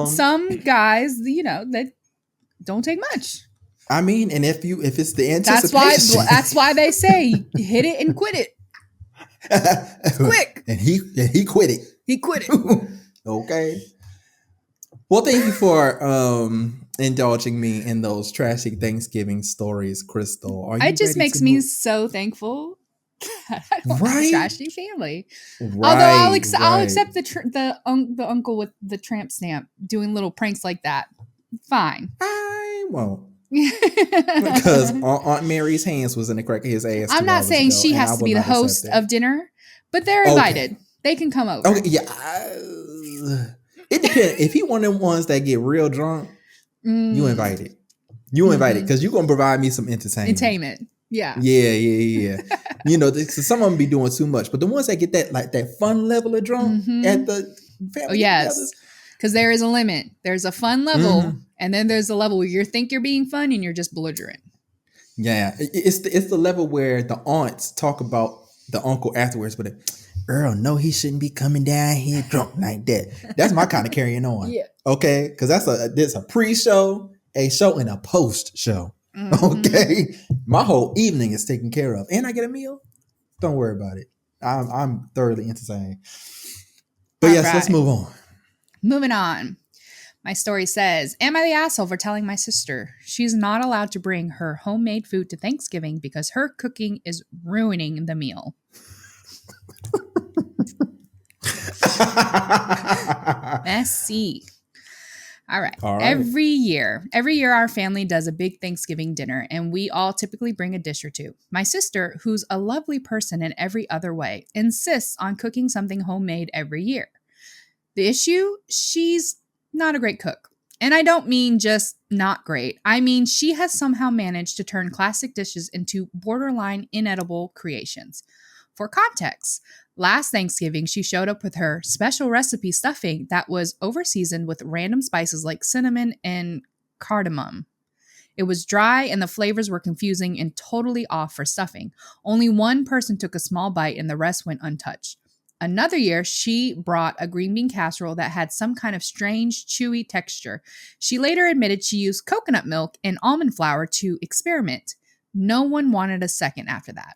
Some guys, that don't take much. I mean, and if it's the anticipation, that's why they say hit it and quit it. Quick. And he quit it. He quit it. Okay. Well, thank you for indulging me in those trashy Thanksgiving stories, Crystal. It just makes me so thankful. I don't have a trashy family. Although I'll accept the uncle with the tramp stamp doing little pranks like that. Fine. I won't. Because Aunt Mary's hands was in the crack of his ass. I'm not saying she has to be the host of dinner, but they're invited. Okay. They can come over. Okay, yeah. It depends. If he one of them ones that get real drunk, you invited. You invited because you're gonna provide me some entertainment. Yeah. Yeah. Some of them be doing too much, but the ones that get that fun level of drunk at the Oh, family get-togethers. yes. Because there is a limit. There's a fun level, and then there's a level where you think you're being fun and you're just belligerent. Yeah, it's the level where the aunts talk about the uncle afterwards, but Earl, no, he shouldn't be coming down here drunk like that. That's my kind of carrying on. Yeah. Okay, because there's a pre-show, a show, and a post-show. Okay, my whole evening is taken care of, and I get a meal. Don't worry about it. I'm thoroughly entertained. But All yes, right. let's move on. Moving on. My story says, am I the asshole for telling my sister she's not allowed to bring her homemade food to Thanksgiving because her cooking is ruining the meal? Messy. All right. Every year our family does a big Thanksgiving dinner, and we all typically bring a dish or two. My sister, who's a lovely person in every other way, insists on cooking something homemade every year. The issue? She's not a great cook. And I don't mean just not great. I mean, she has somehow managed to turn classic dishes into borderline inedible creations. For context, last Thanksgiving, she showed up with her special recipe stuffing that was overseasoned with random spices like cinnamon and cardamom. It was dry and the flavors were confusing and totally off for stuffing. Only one person took a small bite and the rest went untouched. Another year, she brought a green bean casserole that had some kind of strange, chewy texture. She later admitted she used coconut milk and almond flour to experiment. No one wanted a second after that.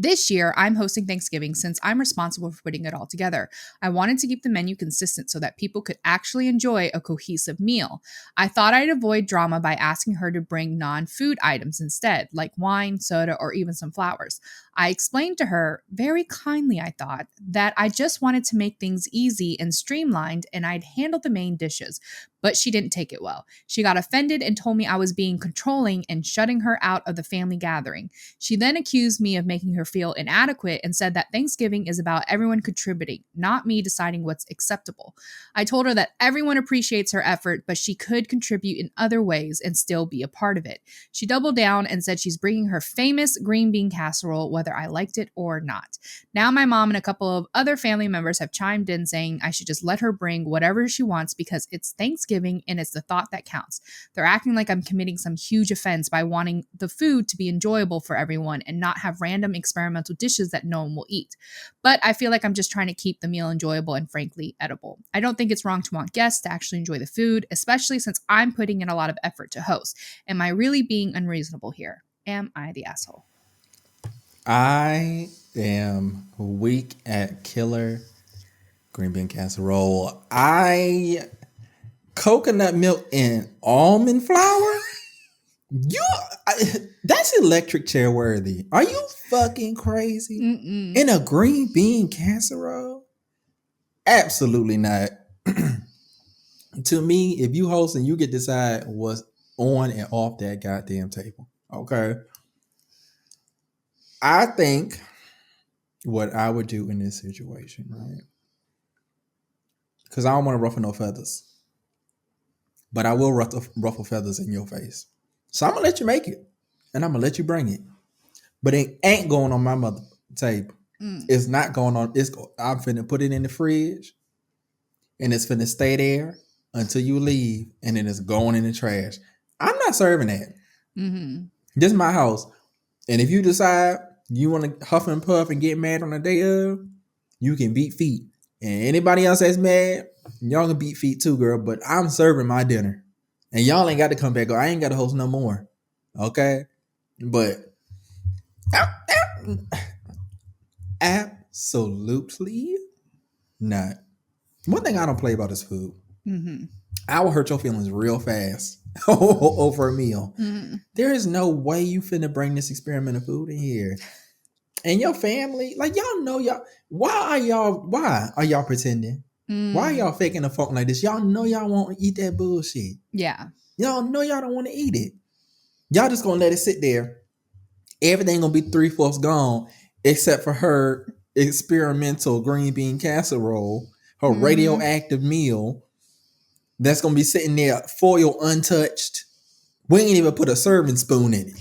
This year, I'm hosting Thanksgiving since I'm responsible for putting it all together. I wanted to keep the menu consistent so that people could actually enjoy a cohesive meal. I thought I'd avoid drama by asking her to bring non-food items instead, like wine, soda, or even some flowers. I explained to her, very kindly I thought, that I just wanted to make things easy and streamlined and I'd handle the main dishes. But she didn't take it well. She got offended and told me I was being controlling and shutting her out of the family gathering. She then accused me of making her feel inadequate and said that Thanksgiving is about everyone contributing, not me deciding what's acceptable. I told her that everyone appreciates her effort, but she could contribute in other ways and still be a part of it. She doubled down and said she's bringing her famous green bean casserole, whether I liked it or not. Now my mom and a couple of other family members have chimed in saying I should just let her bring whatever she wants because it's Thanksgiving and it's the thought that counts. They're acting like I'm committing some huge offense by wanting the food to be enjoyable for everyone and not have random experimental dishes that no one will eat. But I feel like I'm just trying to keep the meal enjoyable and frankly edible. I don't think it's wrong to want guests to actually enjoy the food, especially since I'm putting in a lot of effort to host. Am I really being unreasonable here? Am I the asshole? I am weak at killer green bean casserole. Coconut milk and almond flour? That's electric chair worthy. Are you fucking crazy? In a green bean casserole? Absolutely not. To me, if you host and you get to decide what's on and off that goddamn table, okay? I think what I would do in this situation, right? Because I don't want to ruffle no feathers. But I will ruffle feathers in your face. So I'm going to let you make it. And I'm going to let you bring it. But it ain't going on my mother table. It's not going on. I'm finna put it in the fridge. And it's finna stay there until you leave. And then it's going in the trash. I'm not serving that. This is my house. And if you decide you want to huff and puff and get mad on the day of, you can beat feet. And anybody else that's mad, y'all can beat feet too, girl. But I'm serving my dinner. And y'all ain't got to come back. I ain't got to host no more. Okay? But absolutely not. One thing I don't play about is food. I will hurt your feelings real fast over a meal. There is no way you finna bring this experimental food in here. And your family, like y'all know why are y'all pretending? Why are y'all faking the funk like this? Y'all know y'all won't eat that bullshit. Yeah. Y'all know y'all don't want to eat it. Y'all just gonna let it sit there. Everything gonna be 3/4 gone, except for her experimental green bean casserole, her radioactive meal that's gonna be sitting there foil untouched. We ain't even put a serving spoon in it.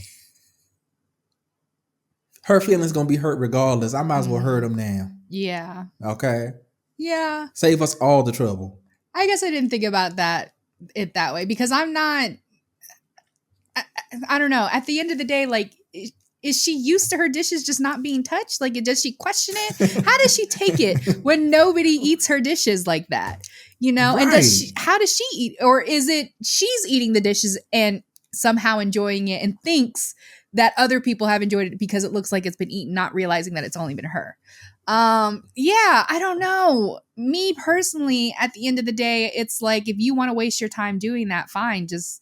her feelings gonna be hurt regardless. I might as well hurt them now. Yeah. Okay. Yeah. Save us all the trouble. I guess I didn't think about it that way because I'm not. I don't know. At the end of the day, like, is she used to her dishes just not being touched? Like, does she question it? How does she take it when nobody eats her dishes like that? You know, Right. and how does she eat? Or is it she's eating the dishes and somehow enjoying it and thinks that other people have enjoyed it because it looks like it's been eaten, not realizing that it's only been her? Yeah, I don't know. Me personally, at the end of the day, it's like, if you want to waste your time doing that, fine. Just,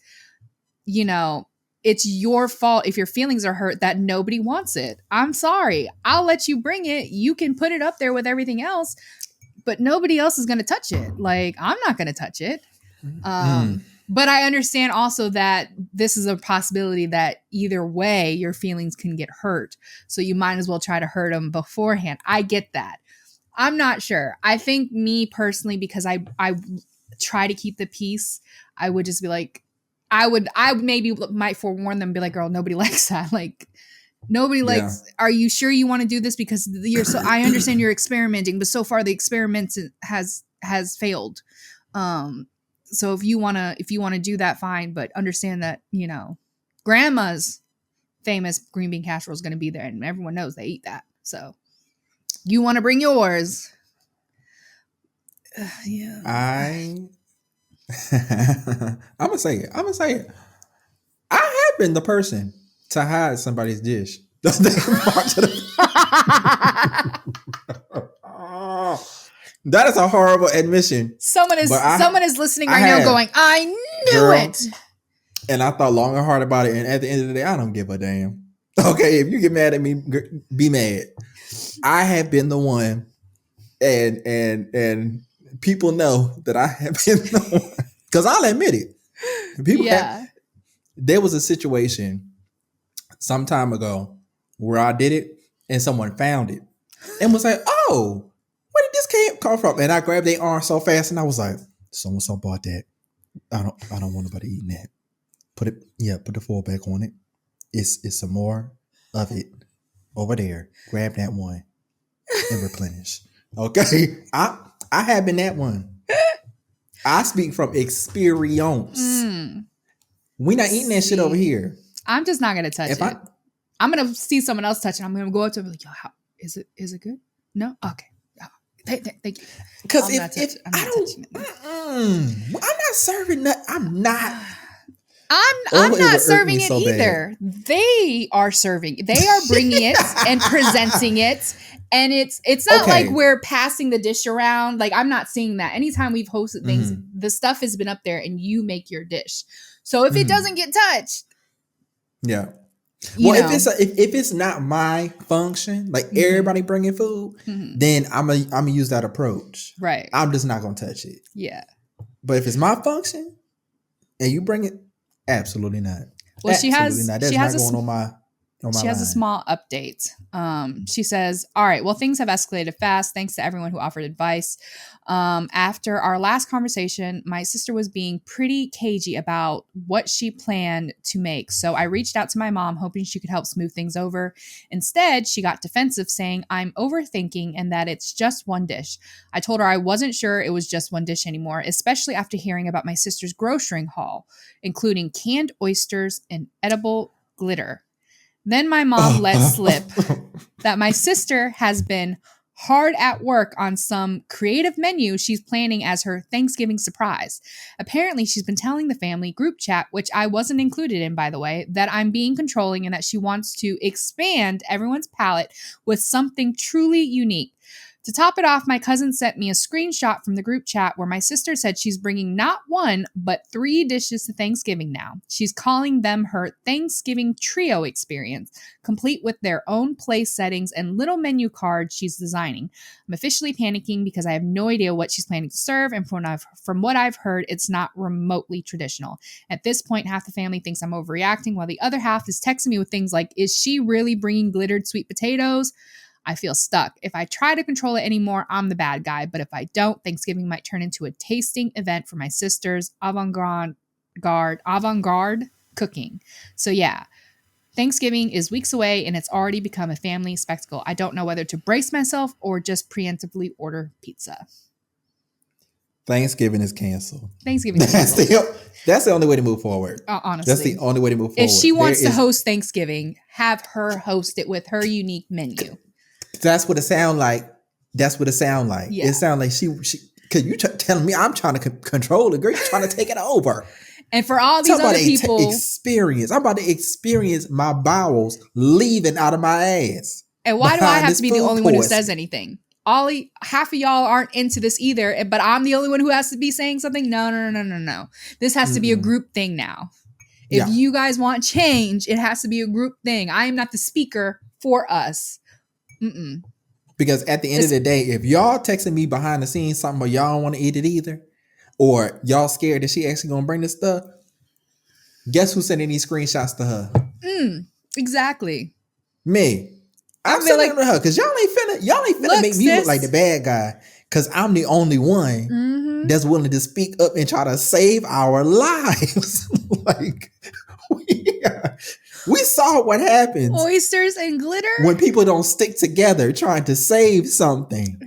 you know, it's your fault if your feelings are hurt that nobody wants it. I'm sorry. I'll let you bring it. You can put it up there with everything else, but nobody else is going to touch it. Like, I'm not going to touch it. But I understand also that this is a possibility that either way your feelings can get hurt. So you might as well try to hurt them beforehand. I get that. I'm not sure. I think me personally, because I try to keep the peace, I would just be like, I maybe might forewarn them, be like, girl, nobody likes that. Like, nobody likes, are you sure you want to do this? Because I understand you're experimenting, but so far the experiment has failed. So if you want to do that, fine, but understand that, you know, grandma's famous green bean casserole is going to be there and everyone knows they eat that. So you want to bring yours. Yeah. I'm gonna say it. I have been the person to hide somebody's dish. That is a horrible admission. Someone is listening right now going, I knew it. And I thought long and hard about it. And at the end of the day, I don't give a damn. Okay, if you get mad at me, be mad. I have been the one, and people know that I have been the one, because I'll admit it. There was a situation some time ago where I did it and someone found it and was like, oh, where did this come from? And I grabbed their arm so fast and I was like, so bought that. I don't want nobody eating that. Put the foil back on it. It's some more of it over there. Grab that one and replenish. Okay. I have been that one. I speak from experience. We not eating that shit over here. I'm just not gonna touch it. I'm gonna see someone else touch it. I'm gonna go up to them like, yo, how is it good? No? Okay. Thank you. Because I'm not serving that. I'm not serving it either. Bad. They are serving. They are bringing it and presenting it. And it's not like we're passing the dish around. Like, I'm not seeing that. Anytime we've hosted things, the stuff has been up there and you make your dish. So if it doesn't get touched. Yeah. Well, if it's not my function, like everybody bringing food, then I'm gonna use that approach. Right. I'm just not gonna touch it. Yeah. But if it's my function and you bring it, absolutely not. Well, she has a small update. She says, all right, well, things have escalated fast. Thanks to everyone who offered advice. After our last conversation, my sister was being pretty cagey about what she planned to make. So I reached out to my mom, hoping she could help smooth things over. Instead, she got defensive, saying I'm overthinking and that it's just one dish. I told her I wasn't sure it was just one dish anymore, especially after hearing about my sister's grocery haul, including canned oysters and edible glitter. Then my mom let slip that my sister has been hard at work on some creative menu she's planning as her Thanksgiving surprise. Apparently, she's been telling the family group chat, which I wasn't included in, by the way, that I'm being controlling and that she wants to expand everyone's palate with something truly unique. To top it off, my cousin sent me a screenshot from the group chat where my sister said she's bringing not one, but 3 dishes to Thanksgiving now. She's calling them her Thanksgiving trio experience, complete with their own place settings and little menu cards she's designing. I'm officially panicking because I have no idea what she's planning to serve, and from what I've heard, it's not remotely traditional. At this point, half the family thinks I'm overreacting, while the other half is texting me with things like, is she really bringing glittered sweet potatoes? I feel stuck. If I try to control it anymore, I'm the bad guy. But if I don't, Thanksgiving might turn into a tasting event for my sister's avant-garde cooking. So yeah, Thanksgiving is weeks away and it's already become a family spectacle. I don't know whether to brace myself or just preemptively order pizza. Thanksgiving is canceled. Thanksgiving is canceled. That's the only way to move forward. Honestly. That's the only way to move forward. If she wants to host Thanksgiving, have her host it with her unique menu. That's what it sounds like. That's what it sounds like. Yeah. It sounds like she because you telling me I'm trying to control the girl. You're trying to take it over. And for all these other people, experience. I'm about to experience my bowels leaving out of my ass. And why do I have to be the only one who says anything? Half of y'all aren't into this either, but I'm the only one who has to be saying something. No. This has to be a group thing now. If you guys want change, it has to be a group thing. I am not the speaker for us. Because at the end of the day, if y'all texting me behind the scenes something, but y'all don't want to eat it either, or y'all scared that she actually gonna bring this stuff, guess who's sending these screenshots to her? Exactly. Me. I'm sending them to her because y'all ain't finna make me look like the bad guy. Because I'm the only one that's willing to speak up and try to save our lives. Like we saw what happens. Oysters and glitter when people don't stick together trying to save something.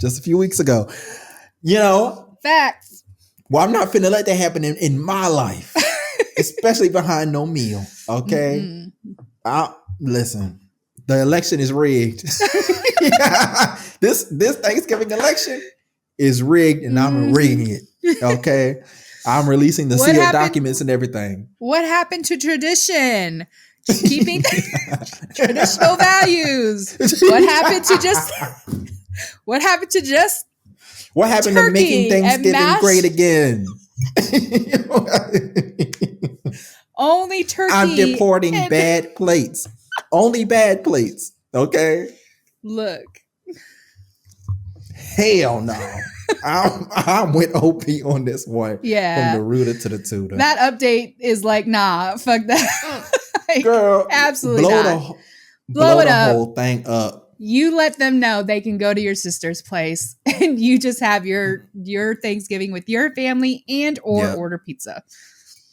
Just a few weeks ago, facts. Well, I'm not finna let that happen in my life, especially behind no meal. Okay, listen. The election is rigged. This Thanksgiving election is rigged, and I'm rigging it. Okay, I'm releasing the sealed documents and everything. What happened to tradition? Keeping traditional values. What happened to making Thanksgiving great again? Only turkey. I'm deporting bad plates. Only bad plates. Okay. Look. Hell no. I'm with OP on this one. Yeah. From the rooter to the tutor. That update is like, nah, fuck that. Like, girl, absolutely blow not. Blow the whole thing up. You let them know they can go to your sister's place and you just have your Thanksgiving with your family and or order pizza.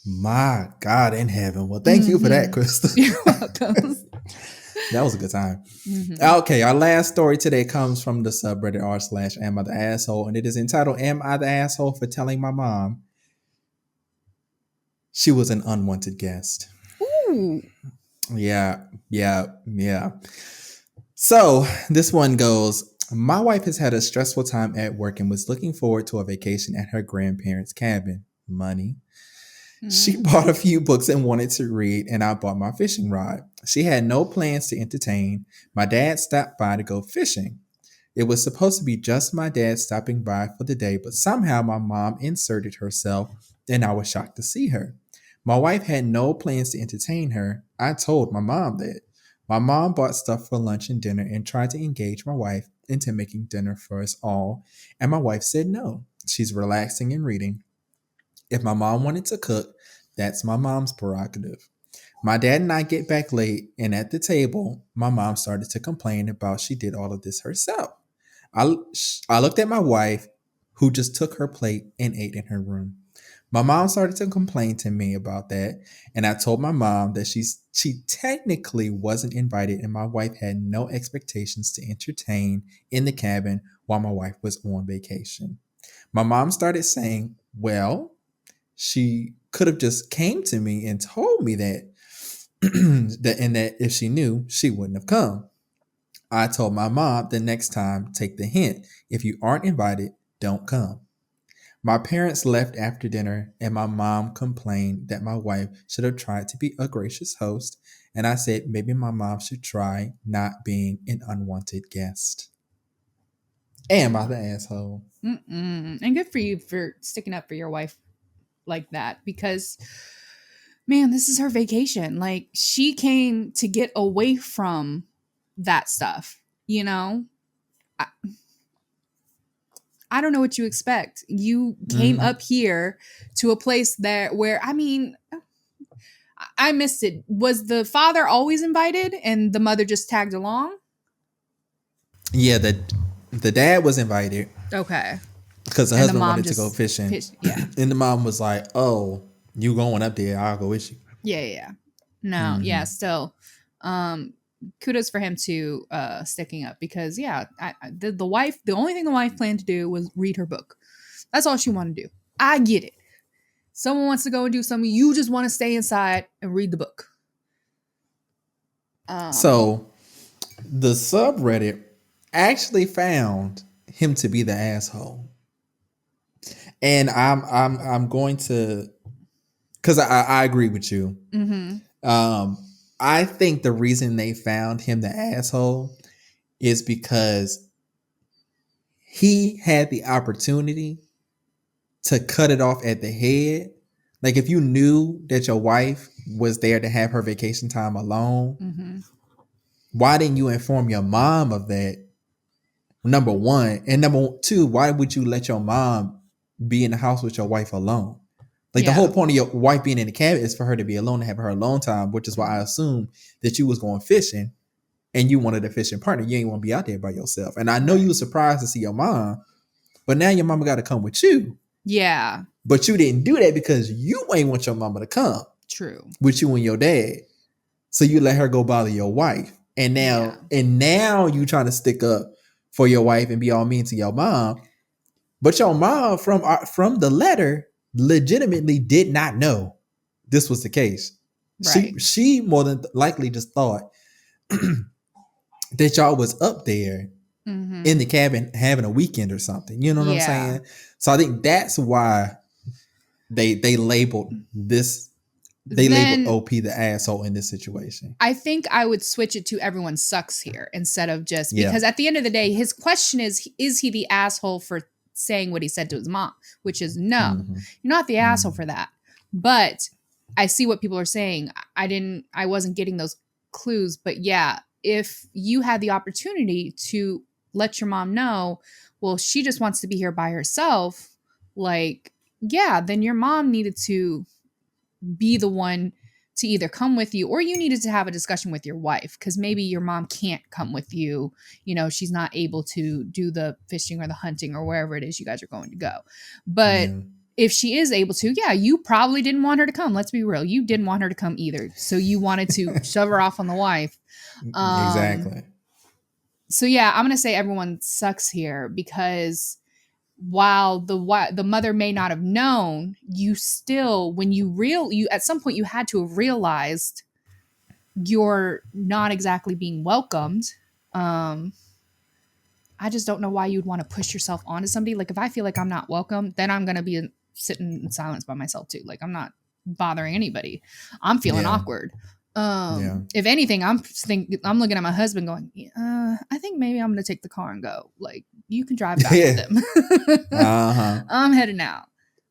My God in heaven. Well, thank you for that, Crystal. You're welcome. That was a good time. Okay, our last story today comes from the subreddit r/am I the asshole, and it is entitled, "Am I the asshole for telling my mom she was an unwanted guest?" Ooh. Yeah. So this one goes, "My wife has had a stressful time at work and was looking forward to a vacation at her grandparents' cabin. Money. She bought a few books and wanted to read, and I bought my fishing rod. She had no plans to entertain. My dad stopped by to go fishing. It was supposed to be just my dad stopping by for the day, but somehow my mom inserted herself, and I was shocked to see her. My wife had no plans to entertain her. I told my mom that. My mom bought stuff for lunch and dinner and tried to engage my wife into making dinner for us all, and my wife said no. She's relaxing and reading. If my mom wanted to cook, that's my mom's prerogative. My dad and I get back late, and at the table, my mom started to complain about she did all of this herself. I looked at my wife, who just took her plate and ate in her room. My mom started to complain to me about that, and I told my mom that she technically wasn't invited, and my wife had no expectations to entertain in the cabin while my wife was on vacation. My mom started saying, well, she could have just came to me and told me that, that if she knew, she wouldn't have come. I told my mom the next time, take the hint. If you aren't invited, don't come. My parents left after dinner, and my mom complained that my wife should have tried to be a gracious host, and I said maybe my mom should try not being an unwanted guest. Am I the asshole? And good for you for sticking up for your wife like that, because man, this is her vacation. Like, she came to get away from that stuff, I don't know what you expect. You came up here to a place where I missed it. Was the father always invited and the mother just tagged along? Yeah, the dad was invited. Okay. Because the husband wanted to go fishing. Yeah. And the mom was like, oh, you going up there, I'll go with you. Yeah. No, yeah, Mm-hmm. still. Um Kudos for him to sticking up because yeah, the wife, the only thing the wife planned to do was read her book. That's all she wanted to do. I get it. Someone wants to go and do something, you just want to stay inside and read the book. Um So the subreddit actually found him to be the asshole, and I'm going to, because I agree with you. mhm. Um, I think the reason they found him the asshole is because he had the opportunity to cut it off at the head. Like if you knew that your wife was there to have her vacation time alone, Mhm. why didn't you inform your mom of that? Number one. And number two, why would you let your mom be in the house with your wife alone? Like the whole Yeah. point of your wife being in the cabin is for her to be alone and have her alone time, which is why I assume that you was going fishing and you wanted a fishing partner. You ain't want to be out there by yourself. And I know you Right. were surprised to see your mom, but now your mama got to come with you. Yeah. But you didn't do that because you ain't want your mama to come True. with you and your dad. So you let her go bother your wife. Yeah. And now you trying to stick up for your wife and be all mean to your mom. But your mom from the letter legitimately did not know this was the case. Right. She more than likely just thought that y'all was up there in Mhm. the cabin having a weekend or something. You know what I'm Yeah. saying? So I think that's why they labeled this, they labeled Then OP the asshole in this situation. I think I would switch it to everyone sucks here instead of just Yeah. because at the end of the day, his question is he the asshole for saying what he said to his mom? Which is no, Mm-hmm. you're not the asshole Mm-hmm. for that. But I see what people are saying. I wasn't getting those clues. But yeah, if you had the opportunity to let your mom know, well, she just wants to be here by herself, like, yeah, then your mom needed to be the one to either come with you or you needed to have a discussion with your wife because maybe your mom can't come with you. You know, she's not able to do the fishing or the hunting or wherever it is you guys are going to go. But Yeah. if she is able to, yeah, you probably didn't want her to come. Let's be real. You didn't want her to come either. So you wanted to shove her off on the wife. Um, Exactly. so yeah, I'm gonna say everyone sucks here because while the mother may not have known, you still when you at some point you had to have realized you're not exactly being welcomed. Um, I just don't know why you'd want to push yourself onto somebody. Like if I feel like I'm not welcome, then I'm gonna be sitting in silence by myself too. Like I'm not bothering anybody. I'm feeling Yeah. awkward. Yeah. If anything, I'm looking at my husband going, I think maybe I'm gonna take the car and go. Like you can drive back with Yeah. them. Uh-huh. I'm heading out.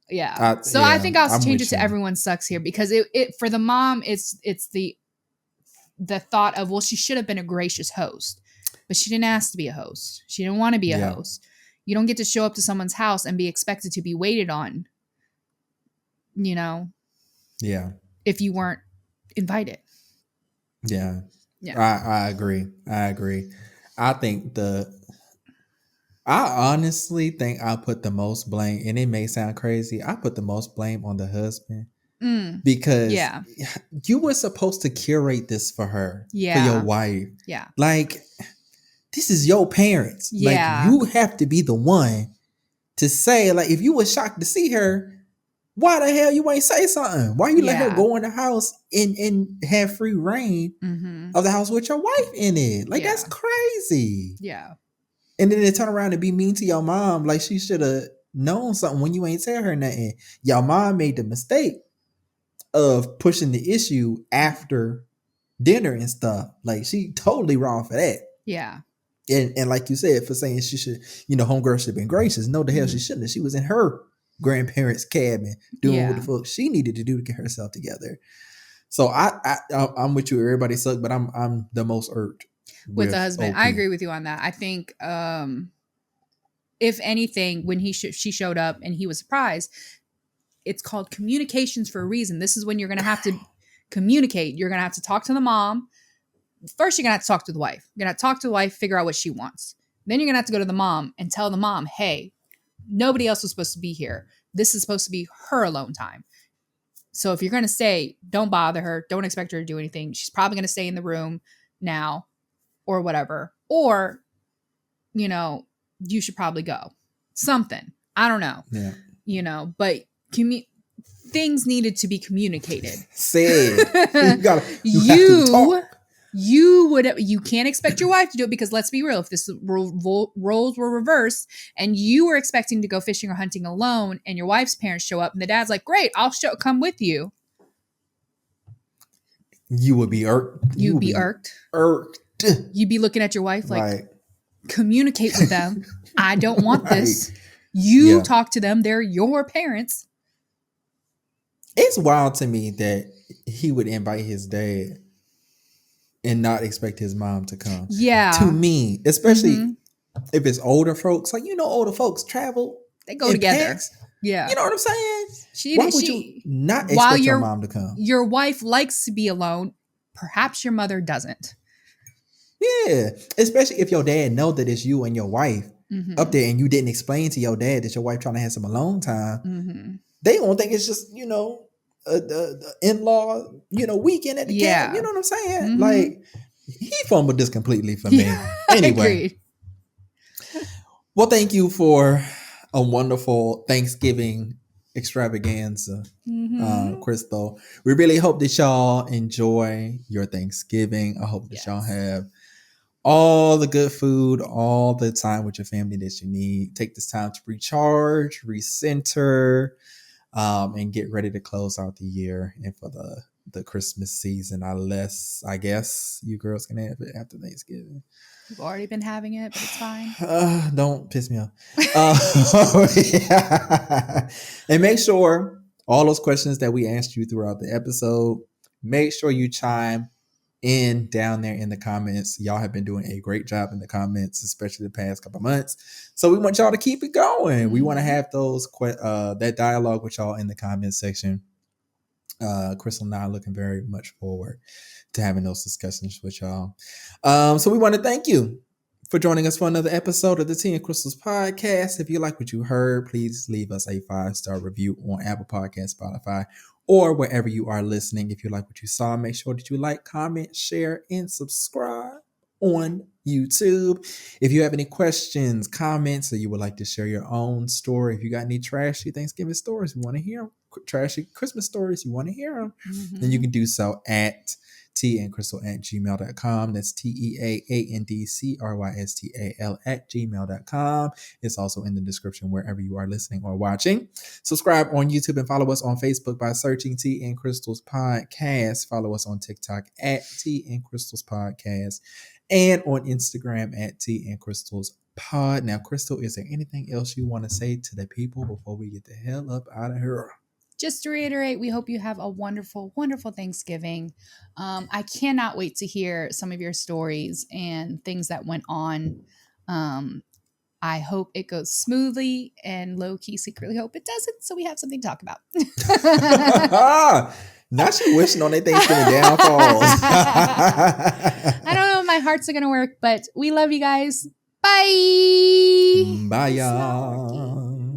Yeah. So I Yeah, think I'll I'm change it with to you. everyone sucks here because it for the mom it's the thought of well she should have been a gracious host, but she didn't ask to be a host. She didn't want to be a Yeah. host. You don't get to show up to someone's house and be expected to be waited on, you know, Yeah. if you weren't invited. Yeah. Yeah. I agree. I agree. I think I honestly think I put the most blame, and it may sound crazy, I put the most blame on the husband Mm. because Yeah. you were supposed to curate this for her, for your Yeah. wife. Yeah. Like, this is your parents. Like, Yeah. you have to be the one to say, like, if you were shocked to see her, why the hell you ain't say something? Why you let her Yeah. go in the house and have free reign Mm-hmm. of the house with your wife in it? Like, that's Yeah. crazy. Yeah. And then they turn around and be mean to your mom, like she should have known something when you ain't tell her nothing. Your mom made the mistake of pushing the issue after dinner and stuff. Like, she totally wrong for that. Yeah. And like you said, for saying she should, homegirl should have been gracious. No, the hell she Mm-hmm. shouldn't have. She was in her grandparents' cabin doing what the Yeah. fuck she needed to do to get herself together. So I'm with you. Everybody sucked, but I'm the most irked With the with husband. I OP. agree with you on that. I think if anything, when she showed up and he was surprised, it's called communications for a reason. This is when you're going to have to communicate. You're going to have to talk to the mom. First, you're going to have to talk to the wife. You're going to talk to the wife, figure out what she wants. Then you're going to have to go to the mom and tell the mom, hey, nobody else was supposed to be here. This is supposed to be her alone time. So if you're going to stay, don't bother her. Don't expect her to do anything. She's probably going to stay in the room now or whatever. Or, you know, you should probably go. Something. I don't know. Yeah. You know, but things needed to be communicated. Said. You have to talk. You can't expect your wife to do it because let's be real, if this roles were reversed and you were expecting to go fishing or hunting alone and your wife's parents show up and the dad's like, great, I'll come with you. You would be irked. You'd be irked. You'd be looking at your wife like communicate with them. I don't want this. You talk to them. They're your parents. It's wild to me that he would invite his dad and not expect his mom to come. Yeah. To me, especially if it's older folks. Like, older folks travel. They go together. Packs. Yeah. You know what I'm saying? Why would you not expect your mom to come? Your wife likes to be alone. Perhaps your mother doesn't. Yeah. Especially if your dad know that it's you and your wife up there and you didn't explain to your dad that your wife trying to have some alone time. They won't think it's just, the in-law, weekend at the camp. You know what I'm saying? Like, he fumbled this completely for me. Anyway. Agreed. Well, thank you for a wonderful Thanksgiving extravaganza, Crystal. We really hope that y'all enjoy your Thanksgiving. I hope that y'all have all the good food, all the time with your family that you need. Take this time to recharge, recenter, and get ready to close out the year and for the Christmas season. Unless, I guess, you girls can have it after Thanksgiving. We've already been having it, but it's fine. Don't piss me off. And make sure all those questions that we asked you throughout the episode, make sure you chime in down there in the comments. Y'all have been doing a great job in the comments, especially the past couple months. So we want y'all to keep it going. We want to have those that dialogue with y'all in the comment section. Crystal and I are looking very much forward to having those discussions with y'all. So we want to thank you for joining us for another episode of the Tea and Crystals podcast. If you like what you heard, please leave us a 5-star review on Apple Podcasts, Spotify, or wherever you are listening. If you like what you saw, make sure that you like, comment, share, and subscribe on YouTube. If you have any questions, comments, or you would like to share your own story, if you got any trashy Thanksgiving stories, we want to hear them. Trashy Christmas stories, you want to hear them, then you can do so at teaandcrystal@gmail.com. That's teaandcrystal@gmail.com. It's also in the description wherever you are listening or watching. Subscribe on YouTube and follow us on Facebook by searching Tea and Crystals Podcast. Follow us on TikTok at Tea and Crystals Podcast and on Instagram at Tea and Crystals Pod. Now, Crystal, is there anything else you want to say to the people before we get the hell up out of here? Just to reiterate, we hope you have a wonderful, wonderful Thanksgiving. I cannot wait to hear some of your stories and things that went on. I hope it goes smoothly and low-key secretly hope it doesn't, so we have something to talk about. Now she wishing on their Thanksgiving downfalls. I don't know if my hearts are going to work, but we love you guys. Bye. Bye, y'all.